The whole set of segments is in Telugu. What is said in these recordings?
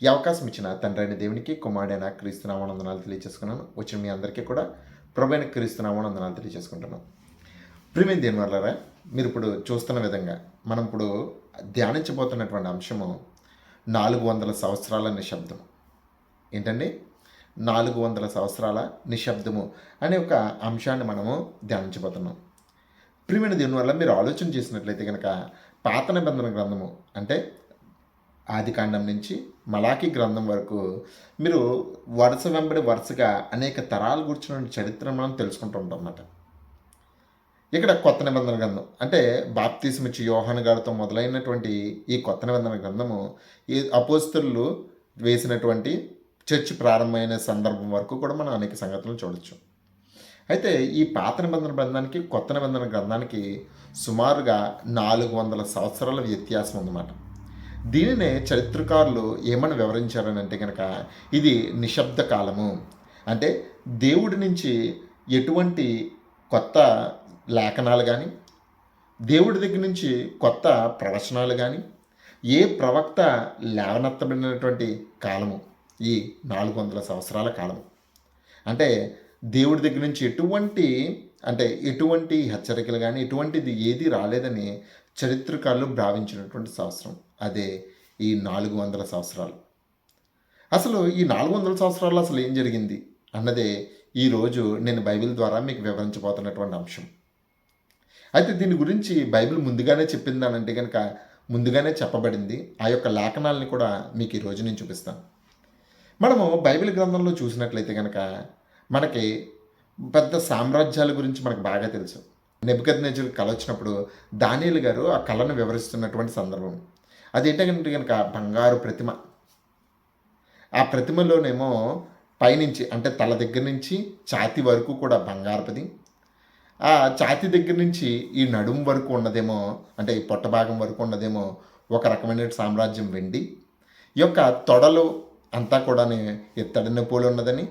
ఈ అవకాశం ఇచ్చిన తండ్రి అయిన దేవునికి, కుమారుడైన క్రీస్తునామమున వందనాలు తెలియజేసుకున్నాను. వచ్చిన మీ అందరికీ కూడా ప్రభువైన క్రీస్తునామమున వందనాలు తెలియజేసుకుంటున్నాను. ప్రియమైన దేవుని వల్లరా, మీరు ఇప్పుడు చూస్తున్న విధంగా మనం ఇప్పుడు ధ్యానించబోతున్నటువంటి అంశము 400 సంవత్సరాల నిశ్శబ్దం. ఏంటండి? 400 సంవత్సరాల నిశ్శబ్దము అనే ఒక అంశాన్ని మనము ధ్యానించబోతున్నాం. ప్రియమైన దేవుని వల్ల మీరు ఆలోచన చేసినట్లయితే కనుక పాత నిబంధన గ్రంథము అంటే ఆదికాండం నుంచి మలాఖీ గ్రంథం వరకు మీరు వరుస వెంబడి వరుసగా అనేక తరాలు కూర్చున్న చరిత్రను మనం తెలుసుకుంటూ ఉంటాం అన్నమాట. ఇక్కడ కొత్త నిబంధన గ్రంథం అంటే బాప్తిస్మిచ్చి యోహాను గారితో మొదలైనటువంటి ఈ కొత్త నిబంధన గ్రంథము ఈ అపోస్తలులు వేసినటువంటి చర్చ్ ప్రారంభమైన సందర్భం వరకు కూడా మనం అనేక సంగతులను చూడొచ్చు. అయితే ఈ పాత నిబంధన గ్రంథానికి కొత్త నిబంధన గ్రంథానికి సుమారుగా 400 సంవత్సరాల వ్యత్యాసం ఉందన్నమాట. దీనినే చరిత్రకారులు ఏమని వివరించారని అంటే కనుక ఇది నిశ్శబ్ద కాలము. అంటే దేవుడి నుంచి ఎటువంటి కొత్త లేఖనాలు కానీ, దేవుడి దగ్గర నుంచి కొత్త ప్రవచనాలు కానీ, ఏ ప్రవక్త లేవనెత్తబడినటువంటి కాలము ఈ 400 సంవత్సరాల కాలము. అంటే దేవుడి దగ్గర నుంచి ఎటువంటి హెచ్చరికలు కానీ ఎటువంటిది ఏది రాలేదని చరిత్రకారులు భావించినటువంటి సంవత్సరం అదే ఈ 400 సంవత్సరాలు. అసలు ఈ 400 సంవత్సరాల్లో అసలు ఏం జరిగింది అన్నదే ఈరోజు నేను బైబిల్ ద్వారా మీకు వివరించబోతున్నటువంటి అంశం. అయితే దీని గురించి బైబిల్ ముందుగానే చెప్పిందానంటే కనుక ముందుగానే చెప్పబడింది. ఆ యొక్క లేఖనాలని కూడా మీకు ఈరోజు నేను చూపిస్తాను. మనము బైబిల్ గ్రంథంలో చూసినట్లయితే కనుక మనకి పెద్ద సామ్రాజ్యాల గురించి మనకు బాగా తెలుసు. నెబుకద్నెజరు కల వచ్చినప్పుడు దానియేలు గారు ఆ కళను వివరిస్తున్నటువంటి సందర్భం. అదేంటంటే కనుక బంగారు ప్రతిమ. ఆ ప్రతిమలోనేమో పైనుంచి అంటే తల దగ్గర నుంచి ఛాతీ వరకు కూడా బంగారపది. ఆ ఛాతీ దగ్గర నుంచి ఈ నడుము వరకు ఉన్నదేమో అంటే ఈ పొట్ట భాగం వరకు ఉన్నదేమో ఒక రకమైన సామ్రాజ్యం వెండి. ఈ యొక్క తొడలు అంతా కూడా ఇత్తడిని పోలి ఉన్నదని,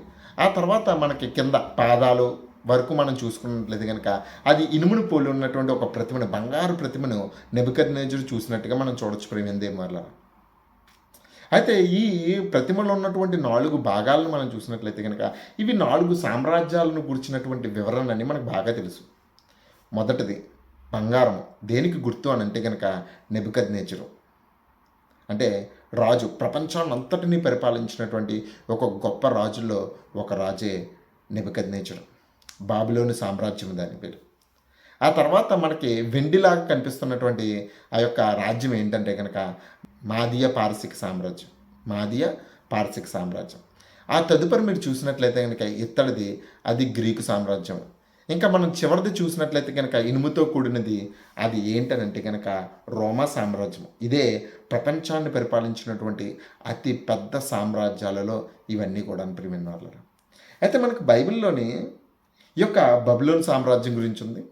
ఆ తర్వాత మనకి కింద పాదాలు వరకు మనం చూసుకున్నట్లయితే కనుక అది ఇనుమును పోలి ఉన్నటువంటి ఒక ప్రతిమను, బంగారు ప్రతిమను నెబుకద్నెజరు చూసినట్టుగా మనం చూడొచ్చు ప్రియమైన దేవుని వల్ల. అయితే ఈ ప్రతిమలో ఉన్నటువంటి 4 భాగాలను మనం చూసినట్లయితే కనుక ఇవి 4 సామ్రాజ్యాలను గురించినటువంటి వివరణ అని మనకు బాగా తెలుసు. మొదటిది బంగారం. దేనికి గుర్తు అని అంటే కనుక నెబుకద్నెజరు అంటే రాజు, ప్రపంచాన్ని అంతటినీ పరిపాలించినటువంటి ఒక గొప్ప రాజుల్లో ఒక రాజే నెబుకద్నెజరు. బాబిలోను సామ్రాజ్యం దాని పేరు. ఆ తర్వాత మనకి వెండిలాగా కనిపిస్తున్నటువంటి ఆ యొక్క రాజ్యం ఏంటంటే కనుక మాదీయ పారసిక సామ్రాజ్యం. ఆ తదుపరి మీరు చూసినట్లయితే కనుక ఇత్తడిది అది గ్రీకు సామ్రాజ్యం. ఇంకా మనం చివరిది చూసినట్లయితే కనుక ఇనుముతో కూడినది అది ఏంటనంటే కనుక రోమా సామ్రాజ్యం. ఇదే ప్రపంచాన్ని పరిపాలించినటువంటి అతి పెద్ద సామ్రాజ్యాలలో ఇవన్నీ కూడా ప్రియమైన వాళ్ళ. అయితే మనకు బైబిల్లోని ఈ యొక్క బబులోను సామ్రాజ్యం గురించి ఉంది,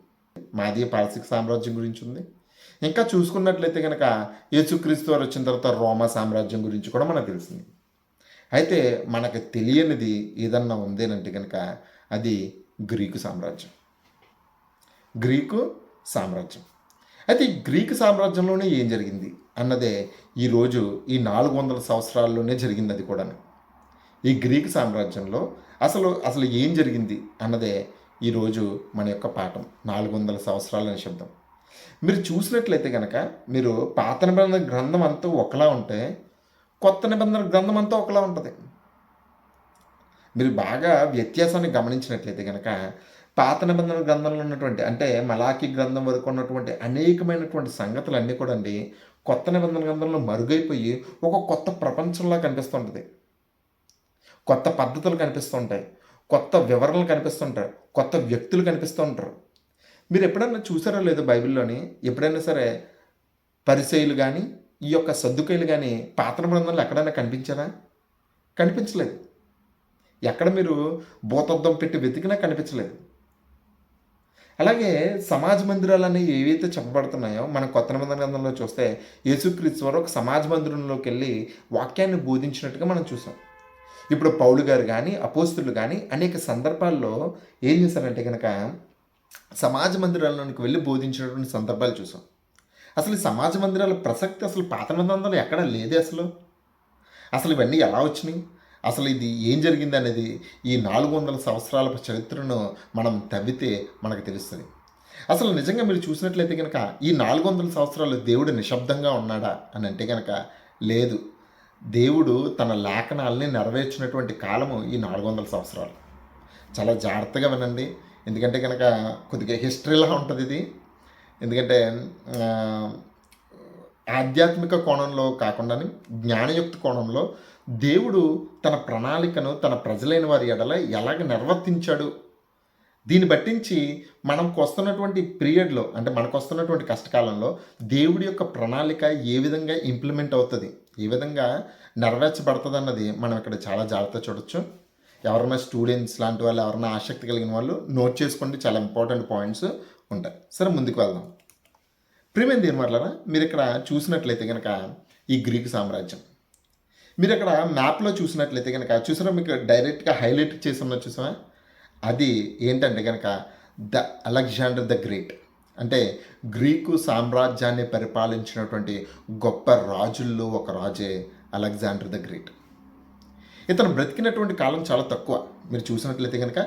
మాదీయ పారసిక సామ్రాజ్యం గురించి ఉంది. ఇంకా చూసుకున్నట్లయితే కనుక యేసుక్రీస్తు వారు వచ్చిన తర్వాత రోమా సామ్రాజ్యం గురించి కూడా మనకు తెలిసింది. అయితే మనకు తెలియనిది ఏదన్నా ఉందేనంటే కనుక అది గ్రీకు సామ్రాజ్యం. అయితే ఈ గ్రీకు సామ్రాజ్యంలోనే ఏం జరిగింది అన్నదే ఈరోజు ఈ 400 సంవత్సరాల్లోనే జరిగింది. అది కూడా ఈ గ్రీకు సామ్రాజ్యంలో అసలు ఏం జరిగింది అన్నదే ఈరోజు మన యొక్క పాఠం 400 సంవత్సరాల నిశ్శబ్దం. మీరు చూసినట్లయితే కనుక మీరు పాత నిబంధన గ్రంథం అంతా ఒకలా ఉంటే కొత్త నిబంధన గ్రంథం అంతా ఒకలా ఉంటుంది. మీరు బాగా వ్యత్యాసాన్ని గమనించినట్లయితే కనుక పాత నిబంధన గ్రంథంలో ఉన్నటువంటి అంటే మలాఖీ గ్రంథం వరకు ఉన్నటువంటి అనేకమైనటువంటి సంగతులన్నీ కూడా కొత్త నిబంధన గ్రంథంలో మరుగైపోయి ఒక కొత్త ప్రపంచంలా కనిపిస్తుంటుంది. కొత్త పద్ధతులు కనిపిస్తుంటాయి, కొత్త వివరణలు కనిపిస్తుంటాయి, కొత్త వ్యక్తులు కనిపిస్తూ ఉంటారు. మీరు ఎప్పుడైనా చూసారో లేదో బైబిల్లోని ఎప్పుడైనా సరే పరిసయ్యులు కానీ ఈ యొక్క సద్దుకయ్యులు కానీ పాత నిబంధనలు ఎక్కడైనా కనిపించారా? కనిపించలేదు. ఎక్కడ మీరు భూతద్దం పెట్టి వెతికినా కనిపించలేదు. అలాగే సమాజ మందిరాలు అనేవి ఏవైతే చెప్పబడుతున్నాయో మనం కొత్త నిబంధన గ్రంథంలో చూస్తే యేసుక్రీస్తు వారు ఒక సమాజ మందిరంలోకి వెళ్ళి వాక్యాన్ని బోధించినట్టుగా మనం చూసాం. ఇప్పుడు పౌలు గారు కానీ అపోస్తులు కానీ అనేక సందర్భాల్లో ఏం చేశారంటే కనుక సమాజ మందిరాల్లోనికి వెళ్ళి బోధించినటువంటి సందర్భాలు చూసాం. అసలు ఈ సమాజ మందిరాల ప్రసక్తి అసలు పాత నిబంధనలో ఎక్కడా లేదే. అసలు ఇవన్నీ ఎలా వచ్చినాయి, అసలు ఇది ఏం జరిగింది అనేది ఈ 400 సంవత్సరాల చరిత్రను మనం తవ్వితే మనకు తెలుస్తుంది. అసలు నిజంగా మీరు చూసినట్లయితే కనుక ఈ 400 సంవత్సరాలు దేవుడు నిశ్శబ్దంగా ఉన్నాడా అని అంటే కనుక లేదు. దేవుడు తన లేఖనాల్ని నెరవేర్చినటువంటి కాలము ఈ 400 సంవత్సరాలు. చాలా జాగ్రత్తగా వినండి. ఎందుకంటే కనుక కొద్దిగా హిస్టరీలా ఉంటుంది ఇది. ఎందుకంటే ఆధ్యాత్మిక కోణంలో కాకుండానే జ్ఞానయుక్త కోణంలో దేవుడు తన ప్రణాళికను తన ప్రజలైన వారి ఎడల ఎలాగ నిర్వర్తించాడు, దీన్ని బట్టించి మనకు వస్తున్నటువంటి పీరియడ్లో, అంటే మనకు వస్తున్నటువంటి కష్టకాలంలో దేవుడి యొక్క ప్రణాళిక ఏ విధంగా ఇంప్లిమెంట్ అవుతుంది, ఏ విధంగా నెరవేర్చబడుతుంది అన్నది మనం ఇక్కడ చాలా జాగ్రత్త చూడొచ్చు. ఎవరైనా స్టూడెంట్స్ లాంటి వాళ్ళు, ఎవరైనా ఆసక్తి కలిగిన వాళ్ళు నోట్ చేసుకోండి, చాలా ఇంపార్టెంట్ పాయింట్స్ ఉంటాయి. సరే, ముందుకు వెళ్దాం. ప్రియమైన దేని వల్ల మీరు ఇక్కడ చూసినట్లయితే కనుక ఈ గ్రీకు సామ్రాజ్యం, మీరు ఇక్కడ మ్యాప్లో చూసినట్లయితే కనుక చూసారా, మీకు డైరెక్ట్గా హైలైట్ చేసి ఉన్న చూసావా, అది ఏంటంటే కనుక ద అలెగ్జాండర్ ద గ్రేట్. అంటే గ్రీకు సామ్రాజ్యాన్ని పరిపాలించినటువంటి గొప్ప రాజుల్లో ఒక రాజే అలెగ్జాండర్ ద గ్రేట్. ఇతను బ్రతికినటువంటి కాలం చాలా తక్కువ. మీరు చూసినట్లయితే కనుక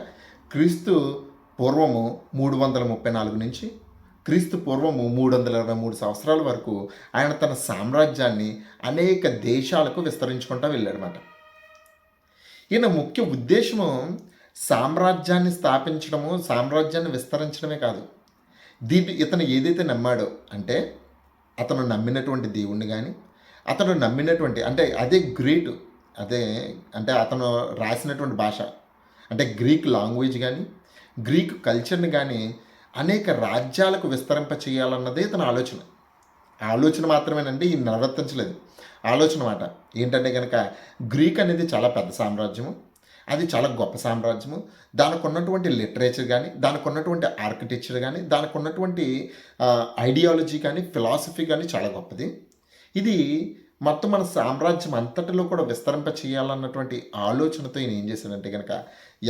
క్రీస్తు పూర్వము 334 నుంచి క్రీస్తు పూర్వము 323 సంవత్సరాల వరకు ఆయన తన సామ్రాజ్యాన్ని అనేక దేశాలకు విస్తరించుకుంటూ వెళ్ళాడనమాట. ఈయన ముఖ్య ఉద్దేశము సామ్రాజ్యాన్ని స్థాపించడము, సామ్రాజ్యాన్ని విస్తరించడమే కాదు. ఇతను ఏదైతే నమ్మాడో, అంటే అతను నమ్మినటువంటి దేవుణ్ణి కానీ, అతను నమ్మినటువంటి, అంటే అదే గ్రీట్, అదే అంటే అతను రాసినటువంటి భాష, అంటే గ్రీక్ లాంగ్వేజ్ కానీ, గ్రీక్ కల్చర్ని కానీ అనేక రాజ్యాలకు విస్తరింప చేయాలన్నదే తన ఆలోచన. ఆలోచన మాత్రమేనండి, ఈ నిర్వర్తించలేదు. ఆలోచన మాట ఏంటంటే కనుక గ్రీక్ అనేది చాలా పెద్ద సామ్రాజ్యము, అది చాలా గొప్ప సామ్రాజ్యము. దానికి ఉన్నటువంటి లిటరేచర్ కానీ, దానికి ఉన్నటువంటి ఆర్కిటెక్చర్ కానీ, దానికి ఉన్నటువంటి ఐడియాలజీ కానీ, ఫిలాసఫీ కానీ చాలా గొప్పది. ఇది మొత్తం మన సామ్రాజ్యం అంతటిలో కూడా విస్తరింప చేయాలన్నటువంటి ఆలోచనతో ఈయన ఏం చేశాడంటే కనుక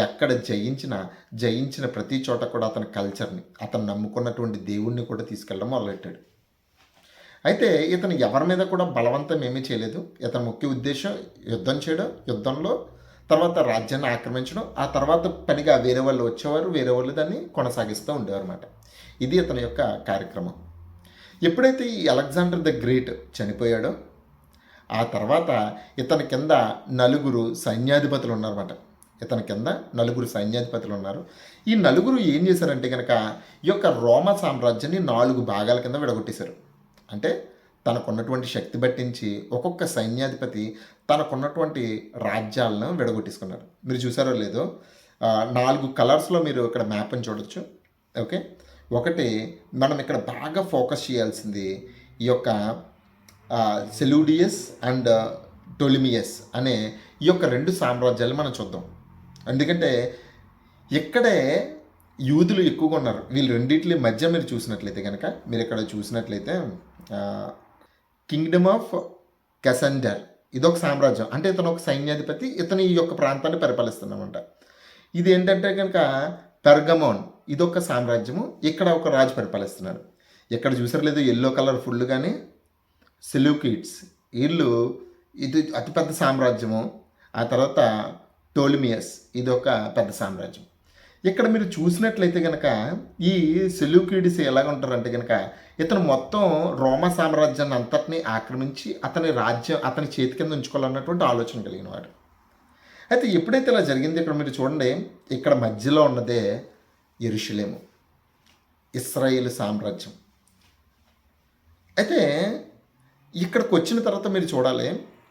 ఎక్కడ జయించిన ప్రతి చోట కూడా అతని కల్చర్ని, అతను నమ్ముకున్నటువంటి దేవుణ్ణి కూడా తీసుకెళ్ళడం మొదలెట్టాడు. అయితే ఇతను ఎవరి మీద కూడా బలవంతం ఏమీ చేయలేదు. ఇతని ముఖ్య ఉద్దేశం యుద్ధం చేయడం, యుద్ధంలో తర్వాత రాజ్యాన్ని ఆక్రమించడం, ఆ తర్వాత పనిగా వేరే వాళ్ళు వచ్చేవారు, వేరే వాళ్ళు దాన్ని కొనసాగిస్తూ ఉండేవారు అన్నమాట. ఇది ఇతని యొక్క కార్యక్రమం. ఎప్పుడైతే ఈ అలెగ్జాండర్ ద గ్రేట్ చనిపోయాడో ఆ తర్వాత ఇతని కింద 4 సైన్యాధిపతులు ఉన్నారన్నమాట. ఇతని కింద 4 సైన్యాధిపతులు ఉన్నారు. ఈ 4 ఏం చేశారంటే కనుక ఈ యొక్క రోమా సామ్రాజ్యాన్ని 4 భాగాల కింద విడగొట్టేశారు. అంటే తనకున్నటువంటి శక్తి బట్టించి ఒక్కొక్క సైన్యాధిపతి తనకున్నటువంటి రాజ్యాలను విడగొట్టేసుకున్నారు. మీరు చూసారో లేదో 4 కలర్స్లో మీరు ఇక్కడ మ్యాప్ని చూడొచ్చు. ఓకే, ఒకటి మనం ఇక్కడ బాగా ఫోకస్ చేయాల్సింది ఈ యొక్క సెలూడియస్ అండ్ టోలిమియస్ అనే ఈ యొక్క 2 సామ్రాజ్యాలు మనం చూద్దాం. ఎందుకంటే ఇక్కడే యూదులు ఎక్కువగా ఉన్నారు. వీళ్ళు రెండింటి మధ్య మీరు చూసినట్లయితే కనుక, మీరు ఇక్కడ చూసినట్లయితే కింగ్డమ్ ఆఫ్ కెసెండర్ ఇదొక సామ్రాజ్యం. అంటే ఇతను ఒక సైన్యాధిపతి, ఇతను ఈ యొక్క ప్రాంతాన్ని పరిపాలిస్తున్నామంట. ఇది ఏంటంటే కనుక పెర్గమోన్ ఇదొక సామ్రాజ్యము, ఇక్కడ ఒక రాజు పరిపాలిస్తున్నారు. ఇక్కడ చూసారు లేదు ఎల్లో కలర్ ఫుల్ కానీ సెలూకిడ్స్, వీళ్ళు ఇది అతిపెద్ద సామ్రాజ్యము. ఆ తర్వాత టోలిమియస్ ఇది ఒక పెద్ద సామ్రాజ్యం. ఇక్కడ మీరు చూసినట్లయితే కనుక ఈ సెలూకిడ్స్ ఎలాగ ఉంటారంటే కనుక ఇతను మొత్తం రోమా సామ్రాజ్యాన్ని అంతటినీ ఆక్రమించి అతని రాజ్యం అతని చేతి కింద ఉంచుకోవాలన్నటువంటి ఆలోచన కలిగిన వాడు. అయితే ఎప్పుడైతే ఇలా జరిగింది, ఇక్కడ మీరు చూడండి, ఇక్కడ మధ్యలో ఉన్నదే యెరూషలేము, ఇశ్రాయేలు సామ్రాజ్యం. అయితే ఇక్కడికి వచ్చిన తర్వాత మీరు చూడాలి,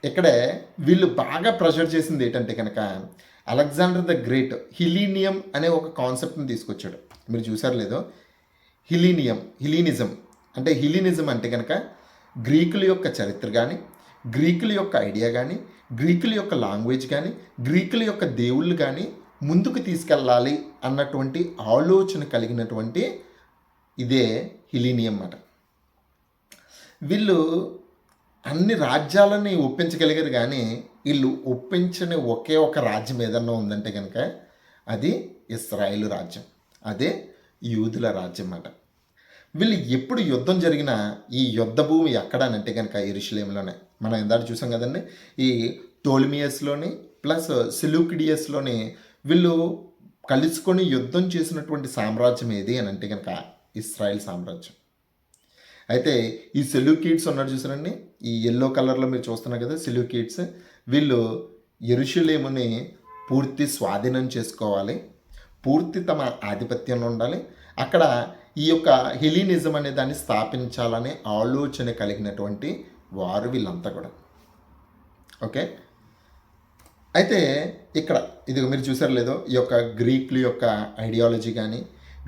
ఇక్కడే వీళ్ళు బాగా ప్రెషర్ చేసింది ఏంటంటే కనుక అలెగ్జాండర్ ద గ్రేట్ హిలీనియం అనే ఒక కాన్సెప్ట్ని తీసుకొచ్చాడు. మీరు చూసారు లేదో, హిలీనిజం అంటే కనుక గ్రీకుల యొక్క చరిత్ర కానీ, గ్రీకుల యొక్క ఐడియా కానీ, గ్రీకుల యొక్క లాంగ్వేజ్ కానీ, గ్రీకుల యొక్క దేవుళ్ళు కానీ ముందుకు తీసుకెళ్ళాలి అన్నటువంటి ఆలోచన కలిగినటువంటి ఇదే హిలీనియం అన్నమాట. వీళ్ళు అన్ని రాజ్యాలని ఒప్పించగలిగారు, కానీ వీళ్ళు ఒప్పించని ఒకే ఒక రాజ్యం ఏదన్నా ఉందంటే కనుక అది ఇశ్రాయేలు రాజ్యం, అదే యూదుల రాజ్యం అన్నమాట. వీళ్ళు ఎప్పుడు యుద్ధం జరిగినా ఈ యుద్ధ భూమి ఎక్కడనంటే కనుక యెరూషలేములోనే. మనం ఇందాక చూసాం కదండి, ఈ టోల్మియస్లోని ప్లస్ సెలూకిడియస్లోని వీళ్ళు కలుసుకొని యుద్ధం చేసినటువంటి సామ్రాజ్యం ఏది అని అంటే కనుక ఇస్రాయెల్ సామ్రాజ్యం. అయితే ఈ సెలూకిడ్స్ ఉన్నారు చూసారండి, ఈ ఎల్లో కలర్లో మీరు చూస్తున్నారు కదా సెలూకిడ్స్, వీళ్ళు యెరూషలేముని పూర్తి స్వాధీనం చేసుకోవాలి, పూర్తి తమ ఆధిపత్యంలో ఉండాలి, అక్కడ ఈ యొక్క హెలినిజం అనే దాన్ని స్థాపించాలనే ఆలోచన కలిగినటువంటి వారు వీళ్ళంతా కూడా. ఓకే, అయితే ఇక్కడ ఇదిగో మీరు చూసారు లేదో, ఈ యొక్క గ్రీకుల యొక్క ఐడియాలజీ కానీ,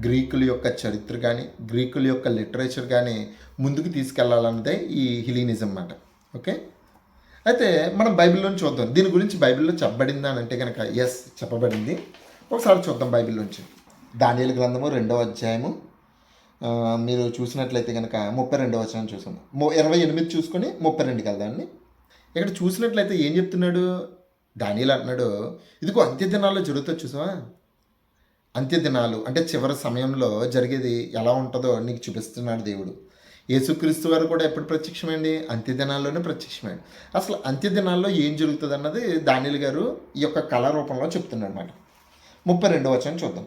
గ్రీకుల యొక్క చరిత్ర కానీ, గ్రీకుల యొక్క లిటరేచర్ కానీ ముందుకు తీసుకెళ్లాలన్నదే ఈ హెలినిజం అన్నమాట. ఓకే, అయితే మనం బైబిల్లోని చూద్దాం దీని గురించి. బైబిల్లో చెప్పబడిందా అని అంటే కనుక ఎస్, చెప్పబడింది. ఒకసారి చూద్దాం బైబిల్లోంచి. దానియేలు గ్రంథము 2వ అధ్యాయము మీరు చూసినట్లయితే కనుక 32వ వచనం చూసాము. 28 చూసుకొని 32కి వెళ్దామండి. ఇక్కడ చూసినట్లయితే ఏం చెప్తున్నాడు దానియేలు అంటున్నాడు, ఇదిగో అంత్య దినాల్లో జరుగుతుంది చూసావా. అంత్య దినాలు అంటే చివరి సమయంలో జరిగేది ఎలా ఉంటుందో నీకు చూపిస్తున్నాడు దేవుడు. యేసుక్రీస్తు వారు కూడా ఎప్పుడు ప్రత్యక్షమైంది? అంత్య దినాల్లోనే ప్రత్యక్షమైంది. అసలు అంత్య దినాల్లో ఏం జరుగుతుంది అన్నది దానియేలు గారు ఈ యొక్క కళ రూపంలో చెప్తున్నాడు అన్నమాట. 32వ వచనం చూద్దాం.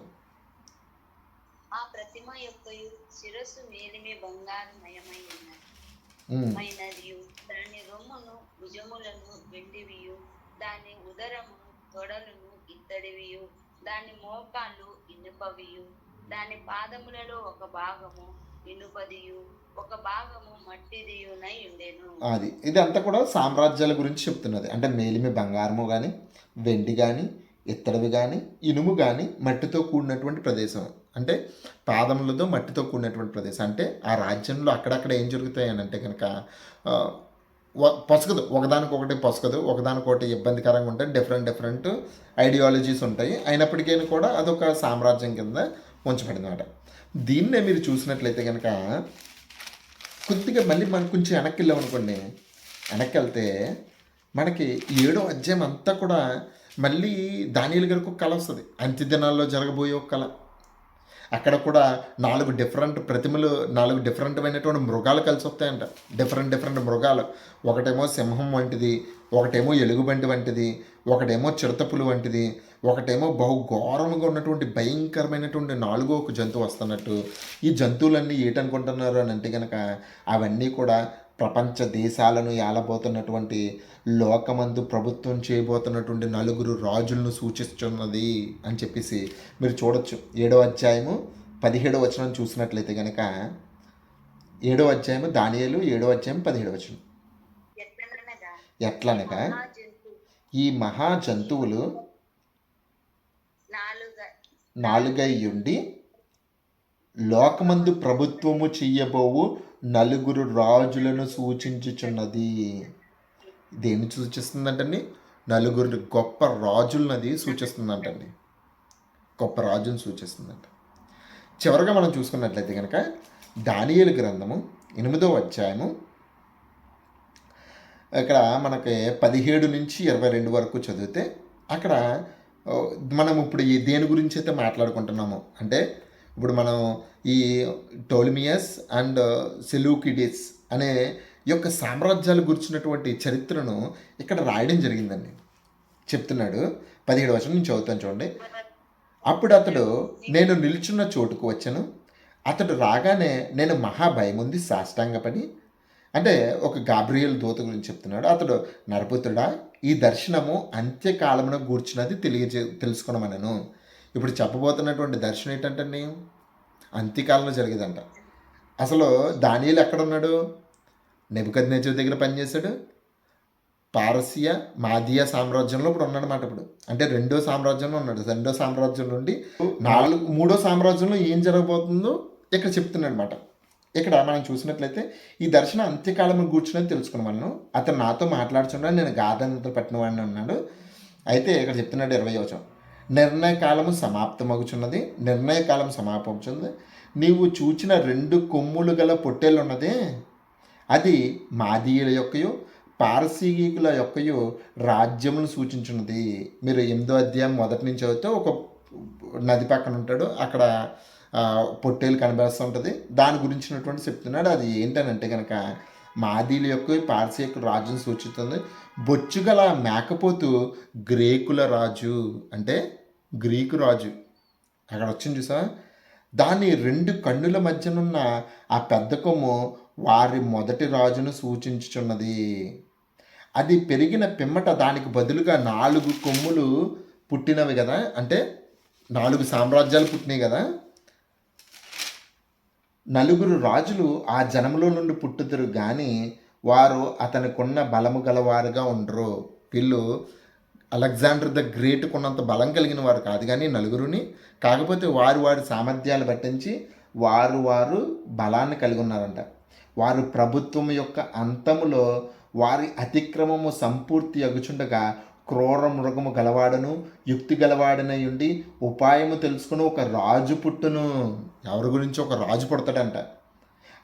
ఆ ప్రతిమ యొక్క శిరస్సు మేలిమి బంగారమయమైనది, దాని రొమ్మును భుజములను వెండివియు, దాని ఉదరమును తొడలను ఇత్తడివియు, దాని మోకాళ్ళు ఇనుపవియు, దాని పాదములలో ఒక భాగము ఇనుపదియు ఒక భాగము మట్టిదియునై ఉండెను. అది ఇదంతా కూడా సామ్రాజ్యాల గురించి చెప్తున్నది. అంటే మేలిమి బంగారము కానీ, వెండి కానీ, ఇత్తడివి కానీ, ఇనుము కానీ, మట్టితో కూడినటువంటి ప్రదేశం. అంటే పాదములతో మట్టితో కూడినటువంటి ప్రదేశం. అంటే ఆ రాజ్యంలో అక్కడక్కడ ఏం జరుగుతాయి అని అంటే కనుక పొసగదు, ఒకదానికొకటి పొసగదు, ఒకదానికొకటి ఇబ్బందికరంగా ఉంటాయి. డిఫరెంట్ ఐడియాలజీస్ ఉంటాయి. అయినప్పటికీ కూడా అదొక సామ్రాజ్యం కింద ఉంచబడింది అన్నమాట. దీన్నే మీరు చూసినట్లయితే కనుక కొద్దిగా మళ్ళీ మనకు కొంచెం వెనక్కి వెళ్ళామనుకోండి, వెనక్కి వెళ్తే మనకి 7వ అధ్యాయం అంతా కూడా మళ్ళీ దానియేలు గారికి ఒక కళ వస్తుంది. అంత్య దినాల్లో జరగబోయే ఒక కళ. అక్కడ కూడా 4 డిఫరెంట్ ప్రతిమలు, 4 డిఫరెంట్ అయినటువంటి మృగాలు కలిసి వస్తాయంట. డిఫరెంట్ మృగాలు. ఒకటేమో సింహం వంటిది, ఒకటేమో ఎలుగుబంటి వంటిది, ఒకటేమో చిరుతపులు వంటిది, ఒకటేమో బహుఘోరంగా ఉన్నటువంటి భయంకరమైనటువంటి 4వ ఒక జంతువు వస్తున్నట్టు. ఈ జంతువులన్నీ ఏటనుకుంటున్నారు అని అంటే కనుక అవన్నీ కూడా ప్రపంచ దేశాలను ఏలబోతున్నటువంటి, లోకమందు ప్రభుత్వం చేయబోతున్నటువంటి 4 రాజులను సూచిస్తున్నది అని చెప్పేసి మీరు చూడొచ్చు. 7వ అధ్యాయము 17వ వచనం చూసినట్లయితే కనుక 7వ అధ్యాయము దానియేలు 7వ అధ్యాయం 17వ వచనం. ఎట్లనగా ఈ మహా జంతువులు 4 ఉండి లోకమందు ప్రభుత్వము చెయ్యబోవు 4 రాజులను సూచించుచున్నది. దేన్ని సూచిస్తుందంటండి? 4 గొప్ప రాజులనది సూచిస్తుందంటండి. గొప్ప రాజుని సూచిస్తుందంట. చివరిగా మనం చూసుకున్నట్లయితే కనుక దానియేలు గ్రంథము 8వ అధ్యాయము ఇక్కడ మనకి 17 నుంచి 22 వరకు చదివితే అక్కడ మనం ఇప్పుడు దేని గురించి అయితే మాట్లాడుకుంటున్నామో, అంటే ఇప్పుడు మనం ఈ టోల్మియస్ అండ్ సెలూకిడిస్ అనే యొక్క సామ్రాజ్యాలు గురించినటువంటి చరిత్రను ఇక్కడ రాయడం జరిగిందండి. చెప్తున్నాడు 17వ వచనం నుంచి చదువుతాను చూడండి. అప్పుడు అతడు నేను నిల్చున్న చోటుకు వచ్చాను. అతడు రాగానే నేను మహాభయముంది సాష్టాంగపడి, అంటే ఒక గాబ్రియల్ దూత గురించి చెప్తున్నాడు. అతడు నరపుత్రుడా, ఈ దర్శనము అంత్యకాలమును గూర్చినది తెలుసుకున్నామనను. ఇప్పుడు చెప్పబోతున్నటువంటి దర్శనం ఏంటంటే అంత్యకాలంలో జరిగేదంట. అసలు దానియేలు ఎక్కడున్నాడు? నెబుకద్నెజర్ దగ్గర పనిచేశాడు. పారసియా మాదియా సామ్రాజ్యంలో ఇప్పుడు ఉన్నాడన్నమాట. ఇప్పుడు అంటే 2వ సామ్రాజ్యంలో ఉన్నాడు. 2వ సామ్రాజ్యం నుండి 3వ సామ్రాజ్యంలో ఏం జరగబోతుందో ఇక్కడ చెప్తున్నాడు అనమాట. ఇక్కడ మనం చూసినట్లయితే ఈ దర్శనం అంత్యకాలం కూర్చున్నది తెలుసుకున్నాను. అతను నాతో మాట్లాడుచున్నాడు, నేను గాఢనిద్ర పట్టినవాడిని అన్నాడు. అయితే ఇక్కడ చెప్తున్నాడు 20వ వచనం, నిర్ణయకాలము సమాప్తమగుచున్నది, నిర్ణయకాలం సమాపంచున్నది. నీవు చూచిన 2 కొమ్ములు గల పొట్టేళ్ళు ఉన్నదే, అది మాదీయుల యొక్కయో పారసీకుల యొక్కయో రాజ్యమును సూచించున్నది. మీరు 8వ అధ్యాయం మొదటి నుంచి చదివితే ఒక నది పక్కన ఉంటాడు, అక్కడ పొట్టేలు కనబడుతూ ఉంటుంది. దాని గురించినటువంటి చెప్తున్నాడు. అది ఏంటనంటే కనుక మాదీల యొక్క పార్సీ యొక్క రాజును సూచిస్తుంది. బొచ్చుగల మేకపోతు గ్రీకుల రాజు, అంటే గ్రీకు రాజు అక్కడ వచ్చింది చూసా. దాని 2 కన్నుల మధ్యనున్న ఆ పెద్ద కొమ్ము వారి మొదటి రాజును సూచించుచున్నది. అది పెరిగిన పిమ్మట దానికి బదులుగా 4 కొమ్ములు పుట్టినవి కదా, అంటే 4 సామ్రాజ్యాలు పుట్టినాయి కదా. 4 రాజులు ఆ జనములో నుండి పుట్టుదురు గాని వారు అతనికున్న బలము గలవారుగా ఉండరు. వీళ్ళు అలెగ్జాండర్ ద గ్రేట్ కొన్నంత బలం కలిగిన వారు కాదు కానీ నలుగురుని, కాకపోతే వారి సామర్థ్యాలు పట్టించి వారు బలాన్ని కలిగి ఉన్నారంట. వారు ప్రభుత్వం యొక్క అంతములో వారి అతిక్రమము సంపూర్తి అగుచుండగా క్రూర మృగము గలవాడను యుక్తి గలవాడనై ఉండి ఉపాయము తెలుసుకుని ఒక రాజు పుట్టును. ఎవరి గురించి? ఒక రాజు పుడతాడంట.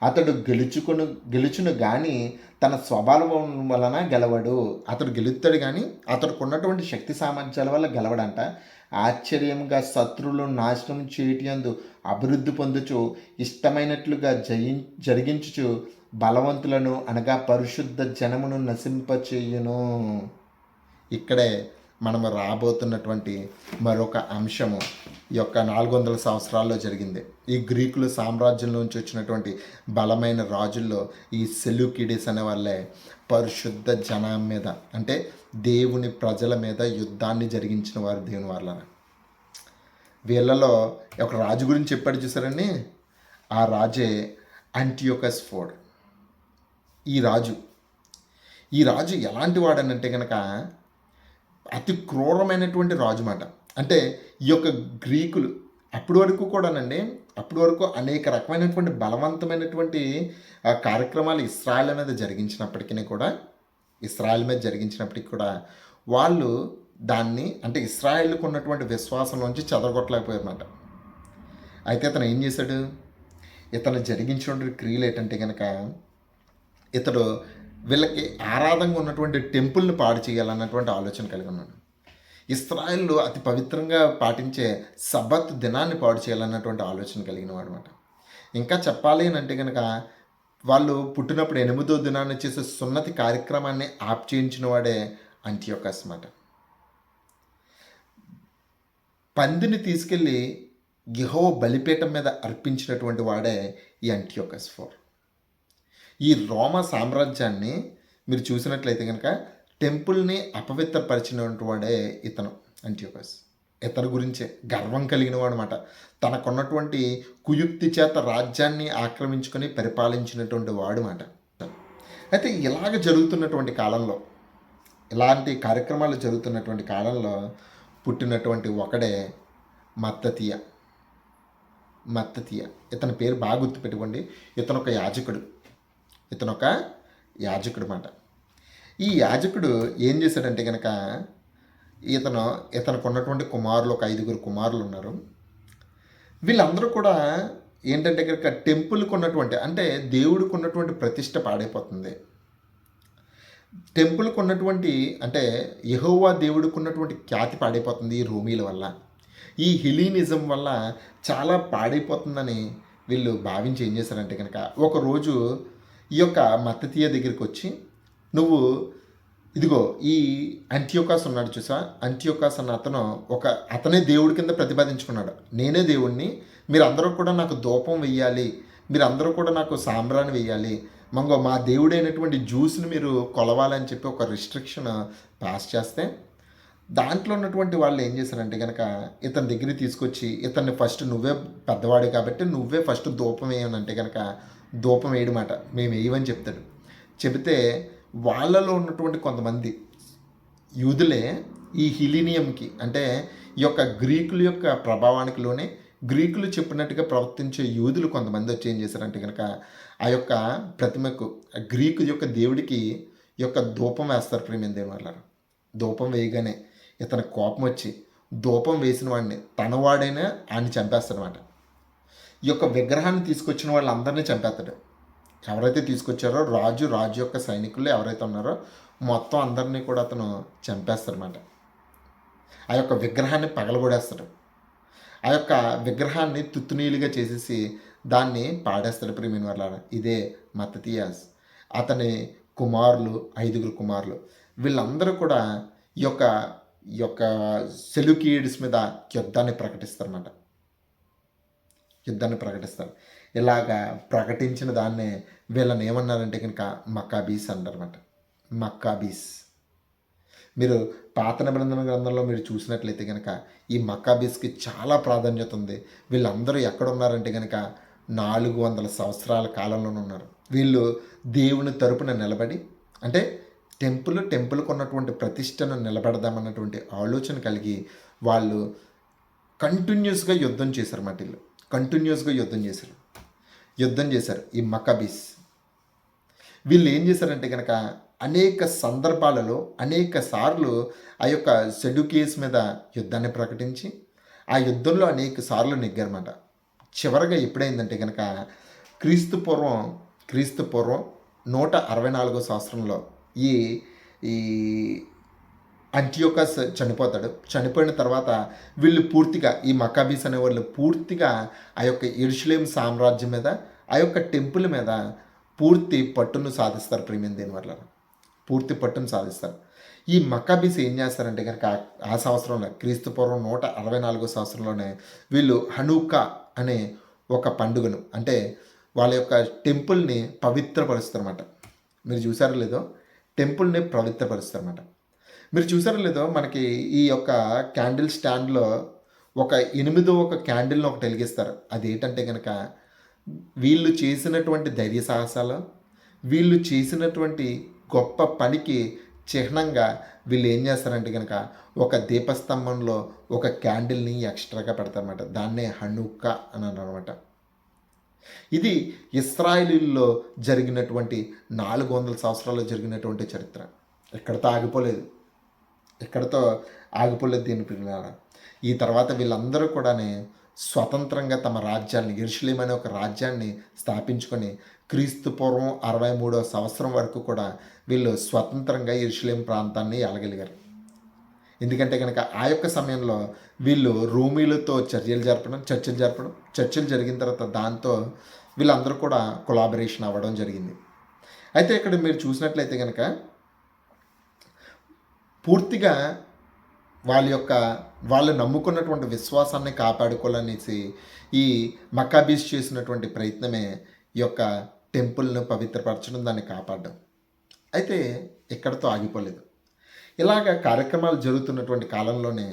అతడు గెలుచును కానీ తన స్వభావం వలన గెలవడు. అతడు గెలుస్తాడు కానీ అతడికి ఉన్నటువంటి శక్తి సామర్థ్యాల వల్ల గెలవడంట. ఆశ్చర్యంగా శత్రువులను నాశనం చేయటందు అభివృద్ధి పొందుచు ఇష్టమైనట్లుగా జరిగించుచు బలవంతులను అనగా పరిశుద్ధ జనమును నశింపచేయును. ఇక్కడే మనము రాబోతున్నటువంటి మరొక అంశము ఈ యొక్క 400 సంవత్సరాల్లో జరిగింది. ఈ గ్రీకుల సామ్రాజ్యం నుంచి వచ్చినటువంటి బలమైన రాజుల్లో ఈ సెల్యూకిడిస్ అనే వాళ్ళే పరిశుద్ధ జనం మీద, అంటే దేవుని ప్రజల మీద యుద్ధాన్ని జరిగించిన వారు దేవుని వాళ్ళ. వీళ్ళలో ఒక రాజు గురించి చెప్పాడు చూసారండి, ఆ రాజే అంటియోకస్ IV. ఈ రాజు ఎలాంటి వాడనంటే కనుక అతి క్రూరమైనటువంటి రాజు మాట. అంటే ఈ యొక్క గ్రీకులు అప్పటి వరకు అనేక రకమైనటువంటి బలవంతమైనటువంటి కార్యక్రమాలు ఇస్రాయల్ మీద జరిగించినప్పటికీ కూడా వాళ్ళు దాన్ని, అంటే ఇస్రాయేల్కు ఉన్నటువంటి విశ్వాసం నుంచి చెదరగొట్టలేకపోయారన్నమాట. అయితే ఇతను ఏం చేశాడు? ఇతను జరిగించినటువంటి క్రియలు ఏంటంటే కనుక ఇతడు వీళ్ళకి ఆరాధనగా ఉన్నటువంటి టెంపుల్ని పాడు చేయాలన్నటువంటి ఆలోచన కలిగి ఉన్నాడు. ఇస్రాయేల్లో అతి పవిత్రంగా పాటించే సబ్బత్ దినాన్ని పాడు చేయాలన్నటువంటి ఆలోచన కలిగిన వాడు అనమాట. ఇంకా చెప్పాలి అని అంటే కనుక వాళ్ళు పుట్టినప్పుడు 8వ దినాన్ని చేసే సున్నతి కార్యక్రమాన్ని ఆప్ చేయించిన వాడే అంటియోకస్ అన్నమాట. పందిని తీసుకెళ్ళి యెహోవా బలిపీఠం మీద అర్పించినటువంటి వాడే ఈ అంటియోకస్ IV. ఈ రోమా సామ్రాజ్యాన్ని మీరు చూసినట్లయితే కనుక టెంపుల్ని అపవిత్రపరిచినటువంటి వాడే ఇతను అంటియోకస్. ఇతని గురించే గర్వం కలిగిన వాడు అన్నమాట. తనకున్నటువంటి కుయుక్తి చేత రాజ్యాన్ని ఆక్రమించుకొని పరిపాలించినటువంటి వాడు మాట. అయితే ఇలాంటి కార్యక్రమాలు జరుగుతున్నటువంటి కాలంలో పుట్టినటువంటి ఒకడే మత్తతియ. ఇతని పేరు బాగా గుర్తుపెట్టుకోండి. ఇతను ఒక యాజకుడు మాట. ఈ యాజకుడు ఏం చేశాడంటే కనుక ఇతనికి ఉన్నటువంటి కుమారులు, ఒక 5 కుమారులు ఉన్నారు. వీళ్ళందరూ కూడా ఏంటంటే కనుక టెంపుల్కి ఉన్నటువంటి, అంటే దేవుడికి ఉన్నటువంటి ప్రతిష్ట పాడైపోతుంది. టెంపుల్కి ఉన్నటువంటి, అంటే యెహోవా దేవుడికి ఉన్నటువంటి ఖ్యాతి పాడైపోతుంది ఈ రోమీల వల్ల. ఈ హెలీనిజం వల్ల చాలా పాడైపోతుందని వీళ్ళు భావించి ఏం చేశారంటే కనుక ఒకరోజు ఈ యొక్క మత్తతియ దగ్గరికి వచ్చి, నువ్వు ఇదిగో ఈ అంటియోకస్ ఉన్నాడు చూసా, అంటియోకస్ అన్న అతనే దేవుడి కింద ప్రతిపాదించుకున్నాడు. నేనే దేవుడిని, మీరందరూ కూడా నాకు ధూపం వెయ్యాలి, మీరందరూ కూడా నాకు సాంబ్రాన్ని వెయ్యాలి, మా దేవుడైనటువంటి జ్యూస్ని మీరు కొలవాలని చెప్పి ఒక రిస్ట్రిక్షన్ పాస్ చేస్తే, దాంట్లో ఉన్నటువంటి వాళ్ళు ఏం చేశారంటే కనుక ఇతని దగ్గరికి తీసుకొచ్చి ఇతన్ని ఫస్ట్ నువ్వే పెద్దవాడు కాబట్టి నువ్వే ఫస్ట్ ధూపం వేయనంటే కనుక ధూపం వేయడమాట మేము వేయమని చెప్తాడు. చెబితే వాళ్ళలో ఉన్నటువంటి కొంతమంది యూదులే ఈ హిలీనియంకి, అంటే ఈ యొక్క గ్రీకుల యొక్క ప్రభావానికి లోనే గ్రీకులు చెప్పినట్టుగా ప్రవర్తించే యూదులు కొంతమంది వచ్చి ఏం చేశారంటే కనుక ఆ యొక్క ప్రతిమకు, గ్రీకు యొక్క దేవుడికి యొక్క ధూపం వేస్తారు. ప్రేమ దేవుని వాళ్ళ ధూపం వేయగానే ఇతని కోపం వచ్చి ధూపం వేసిన వాడిని, తనవాడైనా ఆయన్ని చంపేస్తాడనమాట. ఈ యొక్క విగ్రహాన్ని తీసుకొచ్చిన వాళ్ళందరినీ చంపేస్తాడు. ఎవరైతే తీసుకొచ్చారో రాజు యొక్క సైనికులు ఎవరైతే ఉన్నారో మొత్తం అందరినీ కూడా అతను చంపేస్తాడనమాట. ఆ యొక్క విగ్రహాన్ని పగలగొడేస్తాడు. ఆ యొక్క విగ్రహాన్ని తుత్తునీలుగా చేసేసి దాన్ని పాడేస్తాడు. ప్రియమైన వాళ్ళ ఇదే మత్తతియాస్. అతని కుమారులు, 5 కుమారులు, వీళ్ళందరూ కూడా ఈ యొక్క ఈ యొక్క సెలూకియిడ్స్ మీద యుద్ధాన్ని ప్రకటిస్తారన్నమాట. యుద్ధాన్ని ప్రకటిస్తారు. ఇలాగా ప్రకటించిన దాన్నే వీళ్ళని ఏమన్నారంటే కనుక మక్కాబీస్ అంటారన్నమాట. మక్కాబీస్. మీరు పాత నిబంధన గ్రంథంలో మీరు చూసినట్లయితే కనుక ఈ మక్కాబీస్కి చాలా ప్రాధాన్యత ఉంది. వీళ్ళందరూ ఎక్కడ ఉన్నారంటే కనుక 400 సంవత్సరాల కాలంలోనే ఉన్నారు. వీళ్ళు దేవుని తరపున నిలబడి, అంటే టెంపుల్కి ఉన్నటువంటి ప్రతిష్టను నిలబెడదామన్నటువంటి ఆలోచన కలిగి వాళ్ళు కంటిన్యూస్గా యుద్ధం చేశారు. వీళ్ళు కంటిన్యూస్గా యుద్ధం చేశారు ఈ మక్కాబీస్. వీళ్ళు ఏం చేశారంటే కనుక అనేక సందర్భాలలో అనేక సార్లు ఆ యొక్క సెడూకీస్ మీద యుద్ధాన్ని ప్రకటించి ఆ యుద్ధంలో అనేక సార్లు నెగ్గారన్నమాట. చివరగా ఎప్పుడైందంటే కనుక క్రీస్తు పూర్వం 164 సంవత్సరంలో ఈ ఈ అంటియోకస్ చనిపోతాడు. చనిపోయిన తర్వాత వీళ్ళు పూర్తిగా, ఈ మక్కాబీస్ అనే వాళ్ళు పూర్తిగా ఆ యొక్క యెరూషలేం సామ్రాజ్యం మీద, ఆ యొక్క టెంపుల్ మీద పూర్తి పట్టును సాధిస్తారు. ప్రియమైన దేని వల్ల పూర్తి పట్టును సాధిస్తారు. ఈ మక్కాబీస్ ఏం చేస్తారంటే కనుక ఆ సంవత్సరంలో క్రీస్తు పూర్వం 164 సంవత్సరంలోనే వీళ్ళు హనూకా అనే ఒక పండుగను, అంటే వాళ్ళ యొక్క టెంపుల్ని పవిత్రపరుస్తారన్నమాట. మీరు చూసారో లేదో, టెంపుల్ని పవిత్రపరుస్తారన్నమాట. మీరు చూసారో లేదో, మనకి ఈ యొక్క క్యాండిల్ స్టాండ్లో ఒక 8వ క్యాండిల్ని ఒకటి వెలిగిస్తారు. అదేంటంటే కనుక వీళ్ళు చేసినటువంటి ధైర్య సాహసాలు, వీళ్ళు చేసినటువంటి గొప్ప పనికి చిహ్నంగా వీళ్ళు ఏం చేస్తారంటే కనుక ఒక దీపస్తంభంలో ఒక క్యాండిల్ని ఎక్స్ట్రాగా పెడతారన్నమాట. దాన్నే హనూకా అని అన్నమాట. ఇది ఇశ్రాయేలీల్లో జరిగినటువంటి 400 సంవత్సరాల్లో జరిగినటువంటి చరిత్ర. ఎక్కడితో ఆగిపోలేదు దీని పిల్లల. ఈ తర్వాత వీళ్ళందరూ కూడా స్వతంత్రంగా తమ రాజ్యాన్ని, యెరూషలేం అనే ఒక రాజ్యాన్ని స్థాపించుకొని క్రీస్తు పూర్వం 63వ సంవత్సరం వరకు కూడా వీళ్ళు స్వతంత్రంగా యెరూషలేం ప్రాంతాన్ని ఏలగలిగారు. ఎందుకంటే కనుక ఆ యొక్క సమయంలో వీళ్ళు రోమీలతో చర్చలు జరిగిన తర్వాత దాంతో వీళ్ళందరూ కూడా కొలాబరేషన్ అవ్వడం జరిగింది. అయితే ఇక్కడ మీరు చూసినట్లయితే కనుక పూర్తిగా వాళ్ళు నమ్ముకున్నటువంటి విశ్వాసాన్ని కాపాడుకోవాలనేసి ఈ మక్కాబీస్ చేసినటువంటి ప్రయత్నమే ఈ యొక్క టెంపుల్ను పవిత్రపరచడం, దాన్ని కాపాడడం. అయితే ఇక్కడతో ఆగిపోలేదు. ఇలాగ కార్యక్రమాలు జరుగుతున్నటువంటి కాలంలోనే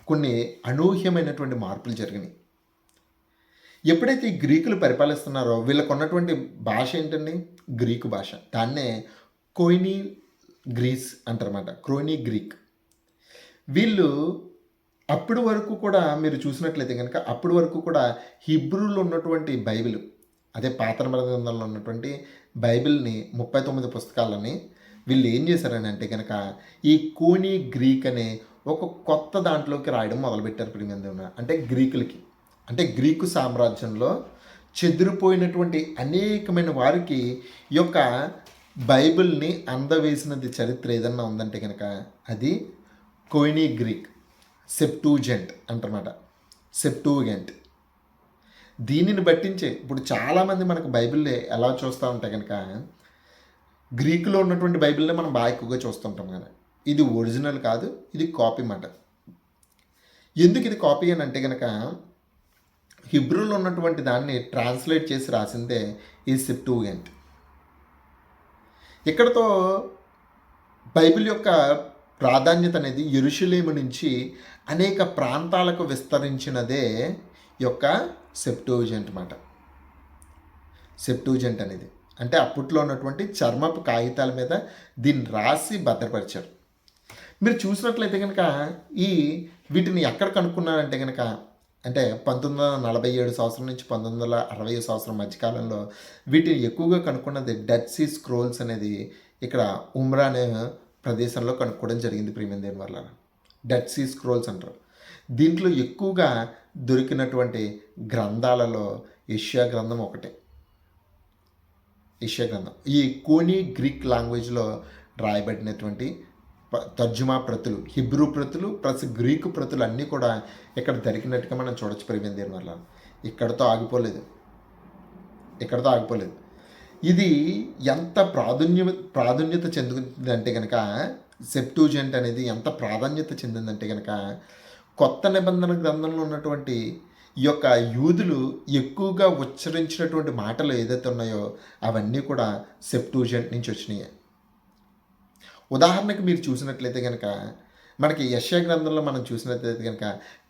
కొన్ని అనూహ్యమైనటువంటి మార్పులు జరిగినాయి. ఎప్పుడైతే ఈ గ్రీకులు పరిపాలిస్తున్నారో వీళ్ళకు ఉన్నటువంటి భాష ఏంటండి? గ్రీకు భాష. దాన్నే కోయినీ గ్రీస్ అంటారన్నమాట. క్రోనీ గ్రీక్. వీళ్ళు అప్పటి వరకు కూడా మీరు చూసినట్లయితే కనుక అప్పటి వరకు కూడా హిబ్రూలో ఉన్నటువంటి బైబిల్, అదే పాత నిబంధనలో ఉన్నటువంటి బైబిల్ని 39 పుస్తకాలని వీళ్ళు ఏం చేశారని అంటే కనుక ఈ కోనీ గ్రీక్ అనే ఒక కొత్త దాంట్లోకి రాయడం మొదలుపెట్టారు. ప్రియమైన అంటే గ్రీకులకి, అంటే గ్రీకు సామ్రాజ్యంలో చెదిరిపోయినటువంటి అనేకమైన వారికి ఈ యొక్క బైబిల్ని అందవేసినది చరిత్ర ఏదన్నా ఉందంటే కనుక అది కోయినీ గ్రీక్, సెప్టూజెంట్ అంటారన్నమాట. సెప్టూజెంట్. దీనిని బట్టించే ఇప్పుడు చాలామంది మనకు బైబిల్ని ఎలా చూస్తూ ఉంటే కనుక గ్రీకులో ఉన్నటువంటి బైబిల్ని మనం బాగా ఎక్కువగా చూస్తుంటాం కదా. ఇది ఒరిజినల్ కాదు, ఇది కాపీ మాట. ఎందుకు ఇది కాపీ అని అంటే కనుక హిబ్రూలో ఉన్నటువంటి దాన్ని ట్రాన్స్లేట్ చేసి రాసిందే ఈ సెప్టూజెంట్. ఇక్కడతో బైబిల్ యొక్క ప్రాధాన్యత అనేది యెరూషలేము నుంచి అనేక ప్రాంతాలకు విస్తరించినదే ఈ యొక్క సెప్టూజెంట్ మాట. సెప్టూజెంట్ అనేది అంటే అప్పట్లో ఉన్నటువంటి చర్మపు కాగితాల మీద దీన్ని రాసి భద్రపరిచారు. మీరు చూసినట్లయితే కనుక వీటిని ఎక్కడ కనుక్కున్నారంటే కనుక అంటే 1947 సంవత్సరం నుంచి 1960 సంవత్సరం మధ్యకాలంలో వీటిని ఎక్కువగా కనుక్కున్నది డెడ్ సీ స్క్రోల్స్ అనేది ఇక్కడ ఉమ్రా అనే ప్రదేశంలో కనుక్కోవడం జరిగింది. ప్రియమైన దేని వల్ల డెడ్ సీ స్క్రోల్స్ అంటారు. దీంట్లో ఎక్కువగా దొరికినటువంటి గ్రంథాలలో యెషయా గ్రంథం ఒకటే. యెషయా గ్రంథం ఈ కోనీ గ్రీక్ లాంగ్వేజ్లో రాయబడినటువంటి తర్జుమా ప్రతులు, హిబ్రూ ప్రతులు ప్లస్ గ్రీకు ప్రతులు అన్నీ కూడా ఇక్కడ దొరికినట్టుగా మనం చూడొచ్చు. ప్రియమైన దేని వల్ల ఇక్కడతో ఆగిపోలేదు. ఇది ఎంత ప్రాధాన్యత చెందుతుందంటే కనుక, సెప్టూజెంట్ అనేది ఎంత ప్రాధాన్యత చెందిందంటే కనుక, కొత్త నిబంధన గ్రంథంలో ఉన్నటువంటి ఈ యొక్క యూదులు ఎక్కువగా ఉచ్చరించినటువంటి మాటలు ఏదైతే ఉన్నాయో అవన్నీ కూడా సెప్టూజెంట్ నుంచి వచ్చినాయి. ఉదాహరణకు మీరు చూసినట్లయితే కనుక, మనకి యెషయా గ్రంథంలో మనం చూసినట్లయితే కనుక,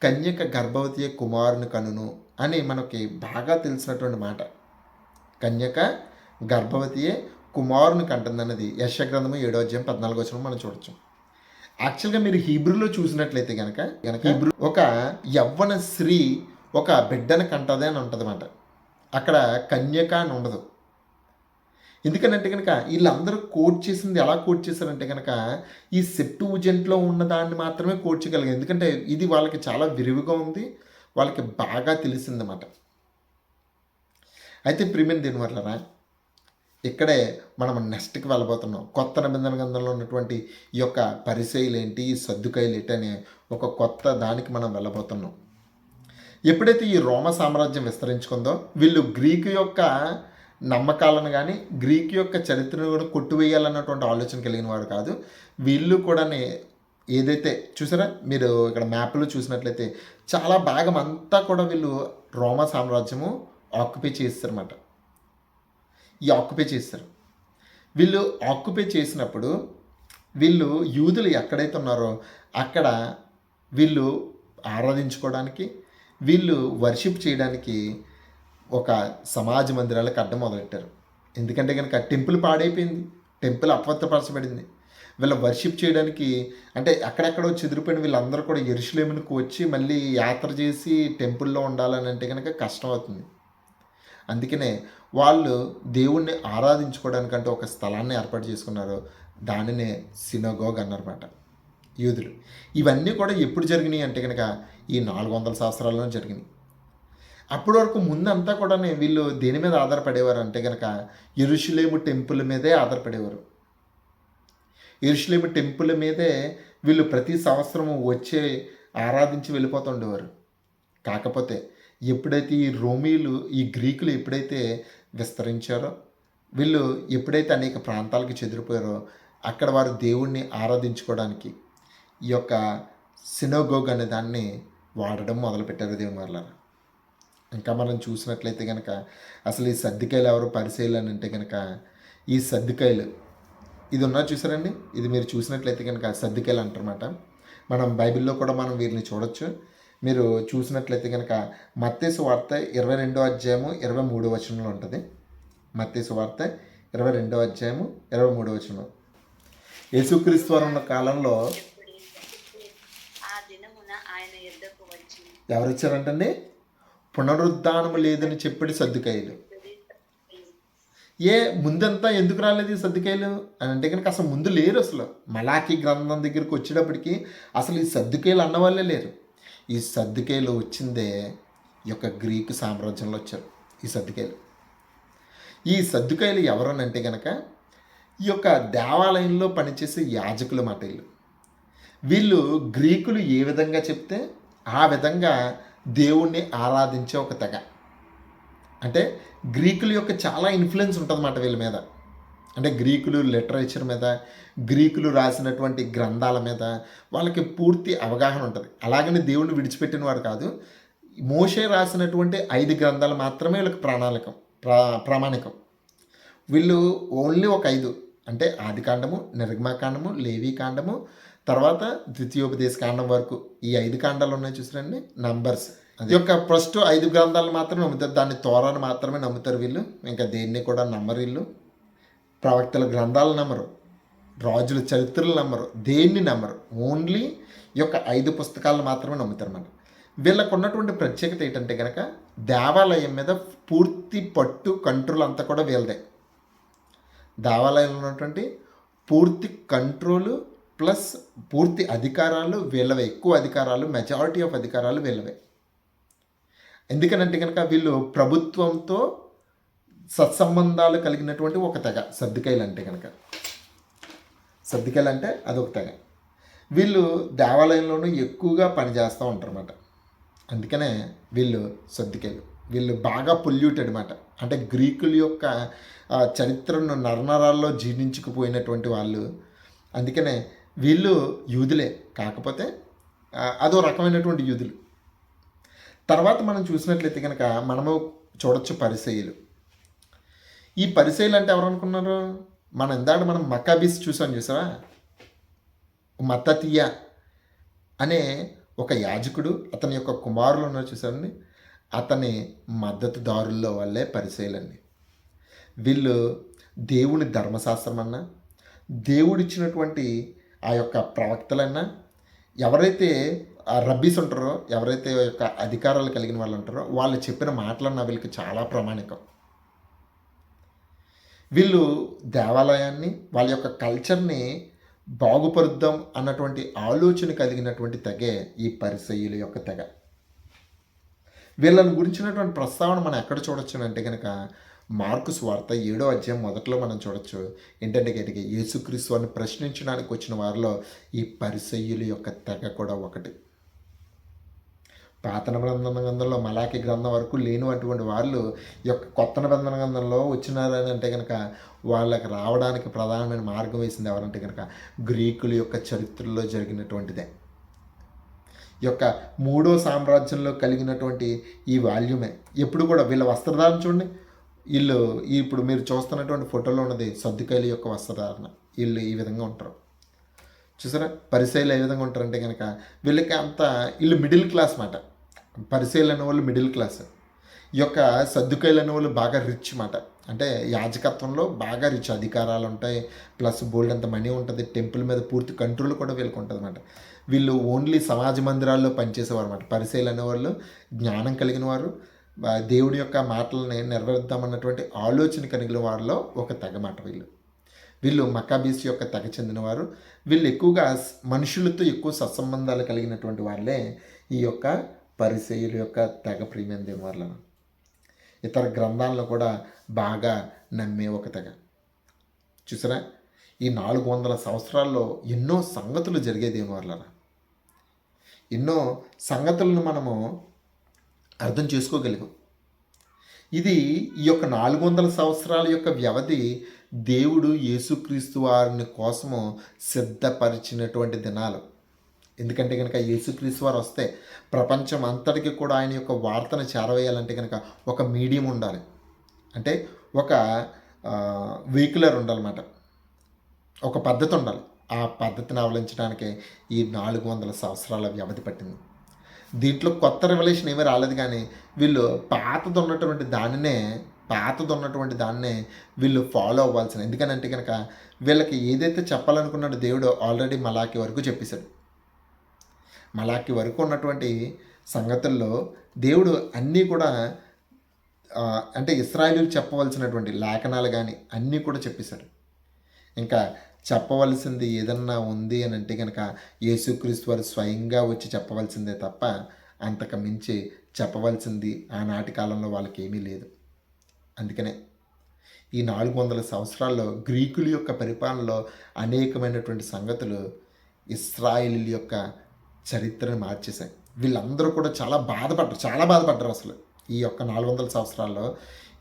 కన్యక గర్భవతి కుమారుని కనును అని మనకి బాగా తెలిసినటువంటి మాట. కన్యక గర్భవతియే కుమారుని కంటుందన్నది యెషయా గ్రంథము 7:14 మనం చూడొచ్చు. యాక్చువల్గా మీరు హీబ్రూలో చూసినట్లయితే కనుక హీబ్రూ ఒక యవ్వన స్త్రీ ఒక బిడ్డను కంటదే అని ఉంటుంది అన్నమాట. అక్కడ కన్యక అని ఉండదు. ఎందుకనంటే కనుక వీళ్ళందరూ కోట్ చేసింది ఎలా కోట్ చేశారంటే కనుక ఈ సెప్టూజెంట్లో ఉన్న దాన్ని మాత్రమే కోట్ చేయగలిగారు. ఎందుకంటే ఇది వాళ్ళకి చాలా విరివిగా ఉంది, వాళ్ళకి బాగా తెలిసిందన్నమాట. అయితే ప్రియమైన దేవుని వర్లారా, ఇక్కడే మనం నెక్స్ట్కి వెళ్ళబోతున్నాం. కొత్త నిబంధన గ్రంథంలో ఉన్నటువంటి ఈ యొక్క పరిసయ్యులు ఏంటి, ఈ సద్దుకాయలు ఏంటి అనే ఒక కొత్త దానికి మనం వెళ్ళబోతున్నాం. ఎప్పుడైతే ఈ రోమ సామ్రాజ్యం విస్తరించుకుందో, వీళ్ళు గ్రీకు యొక్క నమ్మకాలను కానీ గ్రీకు యొక్క చరిత్రను కూడా కొట్టువేయాలన్నటువంటి ఆలోచన కలిగిన వారు కాదు. వీళ్ళు కూడా ఏదైతే చూసారా మీరు ఇక్కడ మ్యాప్లో చూసినట్లయితే చాలా భాగం అంతా కూడా వీళ్ళు రోమా సామ్రాజ్యము ఆక్యుపై చేస్తారన్నమాట. ఈ ఆక్యుపై చేస్తారు. వీళ్ళు ఆక్యుపై చేసినప్పుడు వీళ్ళు యూదులు ఎక్కడైతే ఉన్నారో అక్కడ వీళ్ళు ఆరాధించుకోవడానికి, వీళ్ళు వర్షిప్ చేయడానికి ఒక సమాజ మందిరాలకు అడ్డం మొదలెట్టారు. ఎందుకంటే కనుక టెంపుల్ పాడైపోయింది, టెంపుల్ అపవిత్రపరచబడింది. వీళ్ళ వర్షిప్ చేయడానికి అంటే అక్కడెక్కడో చెదిరిపోయిన వీళ్ళందరూ కూడా యెరూషలేముకు వచ్చి మళ్ళీ యాత్ర చేసి టెంపుల్లో ఉండాలని అంటే కనుక కష్టం అవుతుంది. అందుకనే వాళ్ళు దేవుణ్ణి ఆరాధించుకోవడానికంటే ఒక స్థలాన్ని ఏర్పాటు చేసుకున్నారు. దానినే సినగోగ్ అన్నారన్నమాట యూదులు. ఇవన్నీ కూడా ఎప్పుడు జరిగినాయి అంటే కనుక ఈ 400 సంవత్సరాల్లో జరిగినాయి. అప్పటి వరకు ముందంతా కూడా వీళ్ళు దేని మీద ఆధారపడేవారు అంటే కనుక యెరూషలేము టెంపుల్ మీదే ఆధారపడేవారు. యెరూషలేము టెంపుల్ మీదే వీళ్ళు ప్రతి సంవత్సరము వచ్చి ఆరాధించి వెళ్ళిపోతుండేవారు. కాకపోతే ఎప్పుడైతే ఈ రోమీలు, ఈ గ్రీకులు ఎప్పుడైతే విస్తరించారో, వీళ్ళు ఎప్పుడైతే అనేక ప్రాంతాలకు చెదిరిపోయారో అక్కడ వారు దేవుణ్ణి ఆరాధించుకోవడానికి ఈ యొక్క సినగోగ్ అనే దాన్ని వాడడం మొదలుపెట్టారు దేవుని వల్ల. ఇంకా మనం చూసినట్లయితే కనుక అసలు ఈ సద్దుకాయలు ఎవరు పరిశీలన అని అంటే కనుక ఈ సద్దుకాయలు ఇది ఉన్నా చూసారండి, ఇది మీరు చూసినట్లయితే కనుక సద్దుకాయలు అంటారన్నమాట. మనం బైబిల్లో కూడా మనం వీరిని చూడొచ్చు. మీరు చూసినట్లయితే కనుక మత్తయి సువార్త 22:23 ఉంటుంది. మత్తయి సువార్త 22:23. యేసుక్రీస్తు వారు ఉన్న కాలంలో ఆ దినమున ఆయన యుద్ధకు వచ్చి ఎవరు వచ్చారంటండి? పునరుద్ధానము లేదని చెప్పి సద్దుకాయలు. ముందంతా ఎందుకు రాలేదు ఈ సద్దుకాయలు అని అంటే కనుక అసలు ముందు లేరు. అసలు మలాకి గ్రంథం దగ్గరికి వచ్చేటప్పటికి అసలు ఈ సద్దుకాయలు అన్నవాళ్ళే లేరు. ఈ సద్దుకాయలు వచ్చిందే ఈ యొక్క గ్రీకు సామ్రాజ్యంలో వచ్చారు ఈ సద్దుకాయలు. ఈ సద్దుకాయలు ఎవరని అంటే కనుక ఈ యొక్క దేవాలయంలో పనిచేసే యాజకుల మాట. వీళ్ళు గ్రీకులు ఏ విధంగా చెప్తే ఆ విధంగా దేవుణ్ణి ఆరాధించే ఒక తెగ. అంటే గ్రీకుల యొక్క చాలా ఇన్ఫ్లుయెన్స్ ఉంటుందన్నమాట వీళ్ళ మీద. అంటే గ్రీకులు లిటరేచర్ మీద, గ్రీకులు రాసినటువంటి గ్రంథాల మీద వాళ్ళకి పూర్తి అవగాహన ఉంటుంది. అలాగని దేవుణ్ణి విడిచిపెట్టిన వారు కాదు. మోషే రాసినటువంటి 5 గ్రంథాలు మాత్రమే వీళ్ళకి ప్రామాణికం. వీళ్ళు ఓన్లీ ఒక 5 అంటే ఆదికాండము, నిర్గమకాండము, లేవీకాండము, తర్వాత ద్వితీయోపదేశ కాండం వరకు ఈ 5 కాండాలు ఉన్నాయి చూసారండి, నంబర్స్. ఈ యొక్క ఫస్ట్ 5 గ్రంథాలు మాత్రమే నమ్ముతారు. దాన్ని తోరాను మాత్రమే నమ్ముతారు వీళ్ళు. ఇంకా దేన్ని కూడా నమ్మరు వీళ్ళు. ప్రవక్తల గ్రంథాలు నమ్మరు, రాజుల చరిత్రలు నమ్మరు, దేన్ని నమ్మరు. ఓన్లీ ఈ యొక్క 5 పుస్తకాలను మాత్రమే నమ్ముతారు అన్నమాట. వీళ్ళకు ఉన్నటువంటి ప్రత్యేకత ఏంటంటే కనుక దేవాలయం మీద పూర్తి పట్టు, కంట్రోల్ అంతా కూడా వీళ్ళదే. దేవాలయంలో ఉన్నటువంటి పూర్తి కంట్రోలు ప్లస్ పూర్తి అధికారాలు వీళ్ళవే. ఎక్కువ అధికారాలు, మెజారిటీ ఆఫ్ అధికారాలు వీళ్ళవే. ఎందుకనంటే కనుక వీళ్ళు ప్రభుత్వంతో సత్సంబంధాలు కలిగినటువంటి ఒక తెగ సద్దుకాయలు అంటే కనుక. సద్దుకాయలు అంటే అదొక తెగ. వీళ్ళు దేవాలయంలోనూ ఎక్కువగా పనిచేస్తూ ఉంటారు అన్నమాట. అందుకనే వీళ్ళు సద్దుకాయలు. వీళ్ళు బాగా పొల్యూటెడ్ మాట. అంటే గ్రీకుల యొక్క చరిత్రను నరనరాల్లో జీర్ణించుకుపోయినటువంటి వాళ్ళు. అందుకనే వీళ్ళు యూదులే, కాకపోతే అదో రకమైనటువంటి యూదులు. తర్వాత మనం చూసినట్లయితే కనుక మనము చూడొచ్చు పరిసయ్యులు. ఈ పరిసయ్యులు అంటే ఎవరు అనుకున్నారు? మనం మకాబీస్ చూసావా? మత్తతియా అనే ఒక యాజకుడు, అతని యొక్క కుమారులు ఉన్నారు చూసారండి, అతని మద్దతుదారుల్లో వాళ్ళే పరిసయ్యులండి. వీళ్ళు దేవుని ధర్మశాస్త్రం అన్నా, దేవుడిచ్చినటువంటి ఆ యొక్క ప్రవక్తలన్నా, ఎవరైతే ఆ రబ్బీస్ ఉంటారో, ఎవరైతే యొక్క అధికారాలు కలిగిన వాళ్ళు ఉంటారో, వాళ్ళు చెప్పిన మాటలన్నా వీళ్ళకి చాలా ప్రామాణికం. వీళ్ళు దేవాలయాన్ని, వాళ్ళ యొక్క కల్చర్ని బాగుపరుద్దాం అన్నటువంటి ఆలోచన కలిగినటువంటి తెగే ఈ పరిసయ్యుల యొక్క తెగ. వీళ్ళని గురించినటువంటి ప్రస్తావన మనం ఎక్కడ చూడొచ్చు అంటే కనుక మార్కు సువార్త 7వ అధ్యాయం మొదట్లో మనం చూడొచ్చు. ఏంటంటే కనుక యేసుక్రీస్తు వారిని ప్రశ్నించడానికి వచ్చిన వారిలో ఈ పరిసయ్యుల యొక్క తెగ కూడా ఒకటి. పాత నిబంధన గ్రంథంలో మలాకి గ్రంథం వరకు లేనిటువంటి వాళ్ళు ఈ యొక్క కొత్త నిబంధన గ్రంథంలో వచ్చినారని అంటే కనుక వాళ్ళకి రావడానికి ప్రధానమైన మార్గం వేసింది ఎవరంటే కనుక గ్రీకుల యొక్క చరిత్రలో జరిగినటువంటిదే. ఈ యొక్క 3వ సామ్రాజ్యంలో కలిగినటువంటి ఈ వాల్యూమే. ఎప్పుడు కూడా వీళ్ళ వస్త్రధారణ చూడండి. వీళ్ళు ఇప్పుడు మీరు చూస్తున్నటువంటి ఫోటోలో ఉన్నది సద్దుకాయల యొక్క వస్త్రధారణ. వీళ్ళు ఈ విధంగా ఉంటారు చూసారా. పరిసయ్యులు ఏ విధంగా ఉంటారంటే కనుక వీళ్ళు మిడిల్ క్లాస్ మాట. పరిసయ్యులు అనేవాళ్ళు మిడిల్ క్లాస్. ఈ యొక్క సద్దుకాయలు అనేవాళ్ళు బాగా రిచ్ మాట. అంటే యాజకత్వంలో బాగా రిచ్, అధికారాలు ఉంటాయి, ప్లస్ బోల్డ్ అంత మనీ ఉంటుంది, టెంపుల్ మీద పూర్తి కంట్రోల్ కూడా వీళ్ళకి ఉంటుంది అన్నమాట. వీళ్ళు ఓన్లీ సమాజ మందిరాల్లో పనిచేసేవారు అన్నమాట. పరిసయ్యులు అనేవాళ్ళు జ్ఞానం కలిగిన వారు, దేవుడి యొక్క మాటలని నెరవేర్దామన్నటువంటి ఆలోచన కలిగిన వారిలో ఒక తెగమాట వీళ్ళు మకాబీస్ యొక్క తెగ చెందినవారు. వీళ్ళు ఎక్కువగా మనుషులతో ఎక్కువ సత్సంబంధాలు కలిగినటువంటి వాళ్ళే ఈ యొక్క పరిసయ్యుల యొక్క తెగ ప్రీమియం దేని వాళ్ళను. ఇతర గ్రంథాలను కూడా బాగా నమ్మే ఒక తెగ. చూసారా, ఈ 400 సంవత్సరాల్లో ఎన్నో సంగతులు జరిగేది దేని వాళ్ళన. ఎన్నో సంగతులను మనము అర్థం చేసుకోగలిగాం. ఇది ఈ యొక్క 400 సంవత్సరాల యొక్క వ్యవధి దేవుడు యేసుక్రీస్తు వారిని కోసము సిద్ధపరిచినటువంటి దినాలు. ఎందుకంటే కనుక యేసుక్రీస్తు వారు వస్తే ప్రపంచం అంతటికి కూడా ఆయన యొక్క వార్తను చేరవేయాలంటే కనుక ఒక మీడియం ఉండాలి. అంటే ఒక వెహికులర్ ఉండాలన్నమాట. ఒక పద్ధతి ఉండాలి. ఆ పద్ధతిని అవలంబించడానికి ఈ 400 సంవత్సరాల వ్యవధి పట్టింది. దీంట్లో కొత్త రెవల్యూషన్ ఏమీ రాలేదు, కానీ వీళ్ళు పాతదున్నటువంటి దాన్నే వీళ్ళు ఫాలో అవ్వాల్సిన. ఎందుకనంటే కనుక వీళ్ళకి ఏదైతే చెప్పాలనుకున్నాడో దేవుడు ఆల్రెడీ మలాకి వరకు చెప్పేశాడు. మలాకి వరకు ఉన్నటువంటి సంగతుల్లో దేవుడు అన్నీ కూడా అంటే ఇశ్రాయేలీయులు చెప్పవలసినటువంటి లేఖనాలు కానీ అన్నీ కూడా చెప్పేశాడు. ఇంకా చెప్పవలసింది ఏదన్నా ఉంది అని అంటే కనుక యేసుక్రీస్తు వారు స్వయంగా వచ్చి చెప్పవలసిందే తప్ప అంతకు మించి చెప్పవలసింది ఆనాటి కాలంలో వాళ్ళకి ఏమీ లేదు. అందుకనే ఈ 400 సంవత్సరాల్లో గ్రీకుల యొక్క పరిపాలనలో అనేకమైనటువంటి సంగతులు ఇశ్రాయేలీయుల యొక్క చరిత్రను మార్చేశాయి. వీళ్ళందరూ కూడా చాలా బాధపడ్డారు. అసలు ఈ యొక్క 400 సంవత్సరాల్లో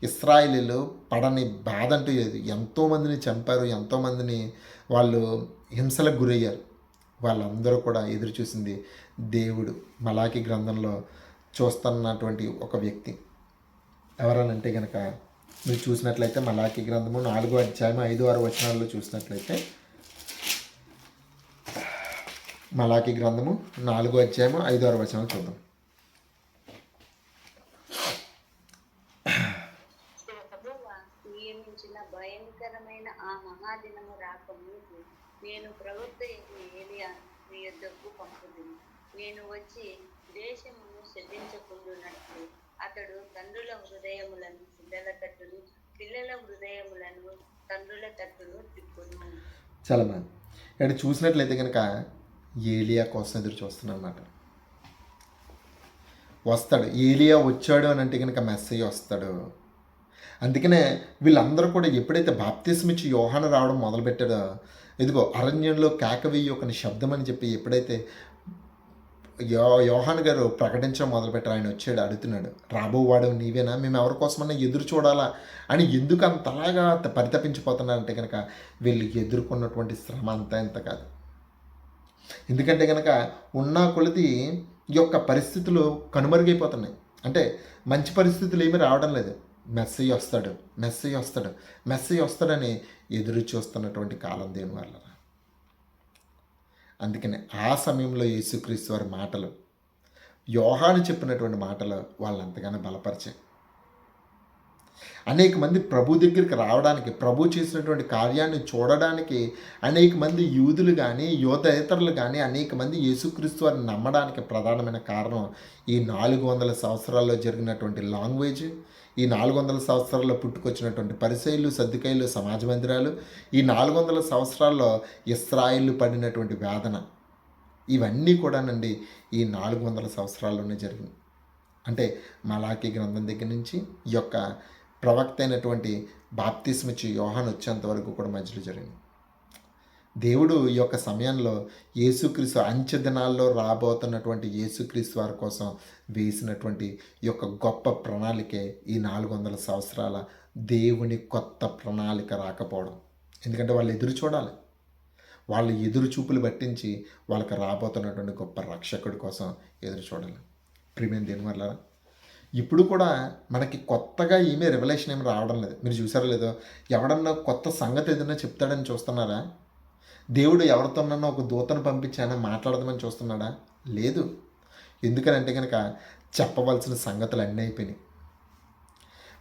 ఇశ్రాయేలీయులు పడని బాధ అంటూ లేదు. ఎంతోమందిని చంపారు, ఎంతోమందిని వాళ్ళు హింసలకు గురయ్యారు. వాళ్ళందరూ కూడా ఎదురు చూసింది దేవుడు మలాకి గ్రంథంలో చూస్తున్నటువంటి ఒక వ్యక్తి. ఎవరనంటే కనుక మీరు చూసినట్లయితే మలాకి గ్రంథము 4వ అధ్యాయం 5-6 వచనాల్లో చూసినట్లయితే, మలాకి గ్రంథము 4వ అధ్యాయం 5-6 వచనాలు చూద్దాం. నియమించిన భయంకరమైన ఆ మహాదినము రాకముందు నేను ప్రవక్త ఏలియా మీ యొద్దకు పంపుదును. నేను వచ్చి దేశమును శపించకుండునట్లు అతడు తండ్రుల హృదయములను పిల్లల తట్టును, పిల్లల హృదయములను తండ్రుల తట్టును తిప్పును. చాలా మంది ఇక్కడ చూసినట్లయితే కనుక ఏలియా కోసం ఎదురు చూస్తున్నాను అన్నమాట. వస్తాడు, ఏలియా వచ్చాడు అని అంటే కనుక మెస్సయ్య వస్తాడు. అందుకనే వీళ్ళందరూ కూడా ఎప్పుడైతే బాప్తిస్మ ఇచ్చి యోహాను రావడం మొదలుపెట్టాడో, ఇదిగో అరణ్యంలో కేక వెయ్యి ఒక శబ్దం అని చెప్పి ఎప్పుడైతే యోహాను గారు ప్రకటించడం మొదలుపెట్టారు. ఆయన వచ్చాడు అడుగుతున్నాడు, రాబోవాడు నీవేనా, మేము ఎవరి కోసమన్నా ఎదురు చూడాలా అని ఎందుకు అంతలాగా పరితపించిపోతున్నారంటే కనుక వీళ్ళు ఎదుర్కొన్నటువంటి శ్రమ అంతా ఇంత కాదు. ఎందుకంటే కనుక ఉన్న కొలది ఈ యొక్క పరిస్థితులు కనుమరుగైపోతున్నాయి. అంటే మంచి పరిస్థితులు ఏమీ రావడం లేదు. మెస్సయ్య వస్తాడు, మెస్సయ్య వస్తాడు, మెస్సయ్య వస్తాడని ఎదురు చూస్తున్నటువంటి కాలం దేని వల్ల. అందుకని ఆ సమయంలో యేసుక్రీస్తు వారి మాటలు, యోహాను చెప్పినటువంటి మాటలు వాళ్ళని ఎంతగానో బలపరిచాయి. అనేక మంది ప్రభు దగ్గరికి రావడానికి, ప్రభు చేసినటువంటి కార్యాన్ని చూడడానికి అనేక మంది యూదులు కానీ యోధేతరులు కానీ అనేక మంది యేసుక్రీస్తు వారిని నమ్మడానికి ప్రధానమైన కారణం ఈ 400 సంవత్సరాల్లో జరిగినటువంటి లాంగ్వేజ్, ఈ 400 సంవత్సరాల్లో పుట్టుకొచ్చినటువంటి పరిసయ్యులు, సద్దుకయ్యులు, సమాజ మందిరాలు, ఈ 400 సంవత్సరాల్లో ఇశ్రాయేలు పడినటువంటి వేదన, ఇవన్నీ కూడానండి ఈ 400 సంవత్సరాల్లోనే జరిగింది. అంటే మలాకీ గ్రంథం దగ్గర నుంచి ఈ యొక్క ప్రవక్త అయినటువంటి బాప్తిస్మిచ్చి యోహాను వచ్చేంత వరకు కూడా మధ్యలో జరిగింది. దేవుడు ఈ యొక్క సమయంలో యేసుక్రీస్తు అంచె దినాల్లో రాబోతున్నటువంటి యేసుక్రీస్తు వారి కోసం వేసినటువంటి ఈ యొక్క గొప్ప ప్రణాళికే ఈ 400 సంవత్సరాల దేవుని కొత్త ప్రణాళిక రాకపోవడం. ఎందుకంటే వాళ్ళు ఎదురు చూడాలి. వాళ్ళు ఎదురు చూపులు పట్టించి వాళ్ళకి రాబోతున్నటువంటి గొప్ప రక్షకుడి కోసం ఎదురు చూడాలి. ప్రియమైన దేని వల్ల ఇప్పుడు కూడా మనకి కొత్తగా ఏమీ రెవల్యూషన్ ఏమి రావడం లేదు. మీరు చూసారో లేదో, ఎవడన్నా కొత్త సంగతి ఏదైనా చెప్తాడని చూస్తున్నారా? దేవుడు ఎవరితోనన్నా ఒక దూతను పంపించానా మాట్లాడదామని చూస్తున్నాడా? లేదు. ఎందుకనంటే కనుక చెప్పవలసిన సంగతులు అన్నీ అయిపోయినాయి.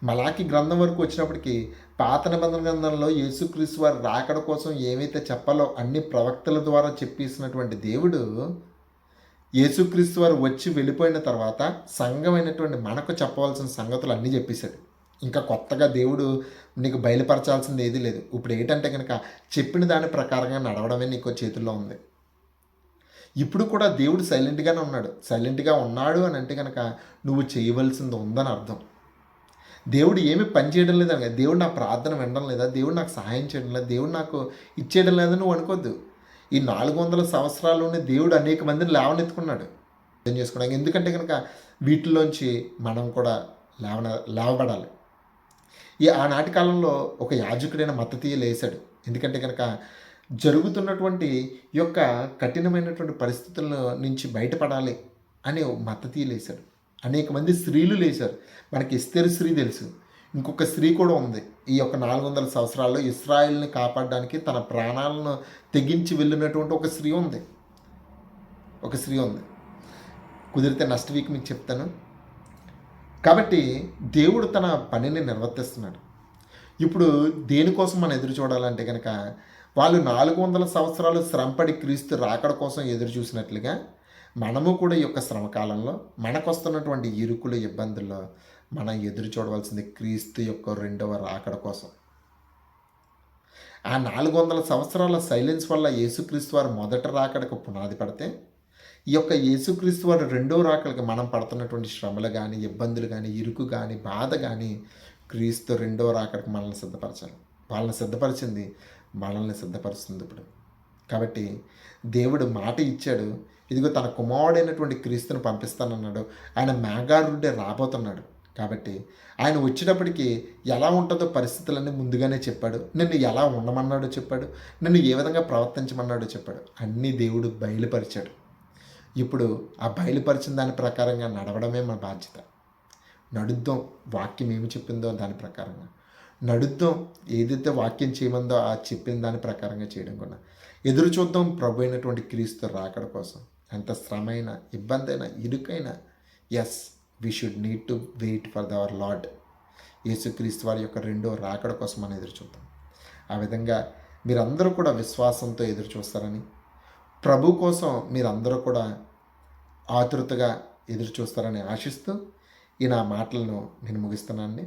మలాకి గ్రంథం వరకు వచ్చినప్పటికీ పాత నిబంధన గ్రంథంలో యేసుక్రీస్తు వారి రాకడ కోసం ఏమైతే చెప్పాలో అన్ని ప్రవక్తల ద్వారా చెప్పేసినటువంటి దేవుడు యేసుక్రీస్తు వారు వచ్చి వెళ్ళిపోయిన తర్వాత సంఘమైనటువంటి మనకు చెప్పవలసిన సంగతులు అన్నీ చెప్పేశాడు. ఇంకా కొత్తగా దేవుడు నీకు బయలుపరచాల్సింది ఏదీ లేదు. ఇప్పుడు ఏంటంటే కనుక చెప్పిన దాని ప్రకారంగా నడవడమే నీకు చేతుల్లో ఉంది. ఇప్పుడు కూడా దేవుడు సైలెంట్గానే ఉన్నాడు. సైలెంట్గా ఉన్నాడు అని అంటే కనుక నువ్వు చేయవలసింది ఉందని అర్థం. దేవుడు ఏమి పని చేయడం లేదని, దేవుడు నా ప్రార్థన వినడం లేదా, దేవుడు నాకు సహాయం చేయడం లేదా, దేవుడు నాకు ఇచ్చేయడం లేదని నువ్వు అనుకోద్దు. ఈ 400 సంవత్సరాల్లోనే దేవుడు అనేక మందిని లేవనెత్తుకున్నాడు అర్థం చేసుకోవడానికి. ఎందుకంటే కనుక వీటిలోంచి మనం కూడా లేవబడాలి. ఆనాటి కాలంలో ఒక యాజకుడైన మత్తతీయ లేశాడు. ఎందుకంటే కనుక జరుగుతున్నటువంటి ఈ యొక్క కఠినమైనటువంటి పరిస్థితుల నుంచి బయటపడాలి అని మత్తతీయ లేశాడు. అనేక మంది స్త్రీలు లేచారు. మనకి ఎస్తేరు స్త్రీ తెలుసు. ఇంకొక స్త్రీ కూడా ఉంది. ఈ యొక్క 400 సంవత్సరాల్లో ఇశ్రాయేల్ని కాపాడడానికి తన ప్రాణాలను తెగించి వెళ్ళినటువంటి ఒక స్త్రీ ఉంది. కుదిరితే నెక్స్ట్ వీక్ మీకు చెప్తాను. కాబట్టి దేవుడు తన పనిని నిర్వర్తిస్తున్నాడు. ఇప్పుడు దేనికోసం మనం ఎదురు చూడాలంటే కనుక వాళ్ళు 400 సంవత్సరాలు శ్రమపడి క్రీస్తు రాకడ కోసం ఎదురు చూసినట్లుగా మనము కూడా ఈ యొక్క శ్రమకాలంలో మనకు వస్తున్నటువంటి ఇరుకులు, ఇబ్బందుల్లో మనం ఎదురు చూడవలసింది క్రీస్తు యొక్క రెండవ రాకడ కోసం. ఆ 400 సంవత్సరాల సైలెన్స్ వల్ల యేసుక్రీస్తు వారు మొదట రాకడకు పునాది పడితే, ఈ యొక్క యేసుక్రీస్తు వారు రెండవ రాకడకు మనం పడుతున్నటువంటి శ్రమలు కానీ, ఇబ్బందులు కానీ, ఇరుకు కానీ, బాధ కానీ క్రీస్తు రెండవ రాకడకు మనల్ని సిద్ధపరచాలి. వాళ్ళని సిద్ధపరిచింది మనల్ని సిద్ధపరుస్తుంది ఇప్పుడు. కాబట్టి దేవుడు మాట ఇచ్చాడు. ఇదిగో తన కుమారుడైనటువంటి క్రీస్తును పంపిస్తానన్నాడు. ఆయన మేఘారుడే రాబోతున్నాడు. కాబట్టి ఆయన వచ్చేటప్పటికి ఎలా ఉంటుందో పరిస్థితులన్నీ ముందుగానే చెప్పాడు. నిన్ను ఎలా ఉండమన్నాడో చెప్పాడు. నిన్ను ఏ విధంగా ప్రవర్తించమన్నాడో చెప్పాడు. అన్నీ దేవుడు బయలుపరిచాడు. ఇప్పుడు ఆ బయలుపరిచిన దాని ప్రకారంగా నడవడమే మన బాధ్యత. నడుద్దాం, వాక్యం ఏమి చెప్పిందో దాని ప్రకారంగా నడుద్దాం. ఏదైతే వాక్యం చేయమందో ఆ చెప్పిన దాని ప్రకారంగా చేయడం కూడా ఎదురు చూద్దాం ప్రభు అయినటువంటి క్రీస్తు రాకడ కోసం. ఎంత శ్రమైన, ఇబ్బంది అయినా, ఇరుకైనా, yes we should need to wait for our lord. యేసుక్రీస్తు వారి యొక్క రెండో రాకడ కోసం మనం ఎదురు చూద్దాం. ఆ విధంగా మీరందరూ కూడా విశ్వాసంతో ఎదురు చూస్తారని, ప్రభు కోసం మీరందరూ కూడా ఆతృతగా ఎదురు చూస్తారని ఆశిస్తూ ఈ నా మాటలను నేను ముగిస్తున్నాను.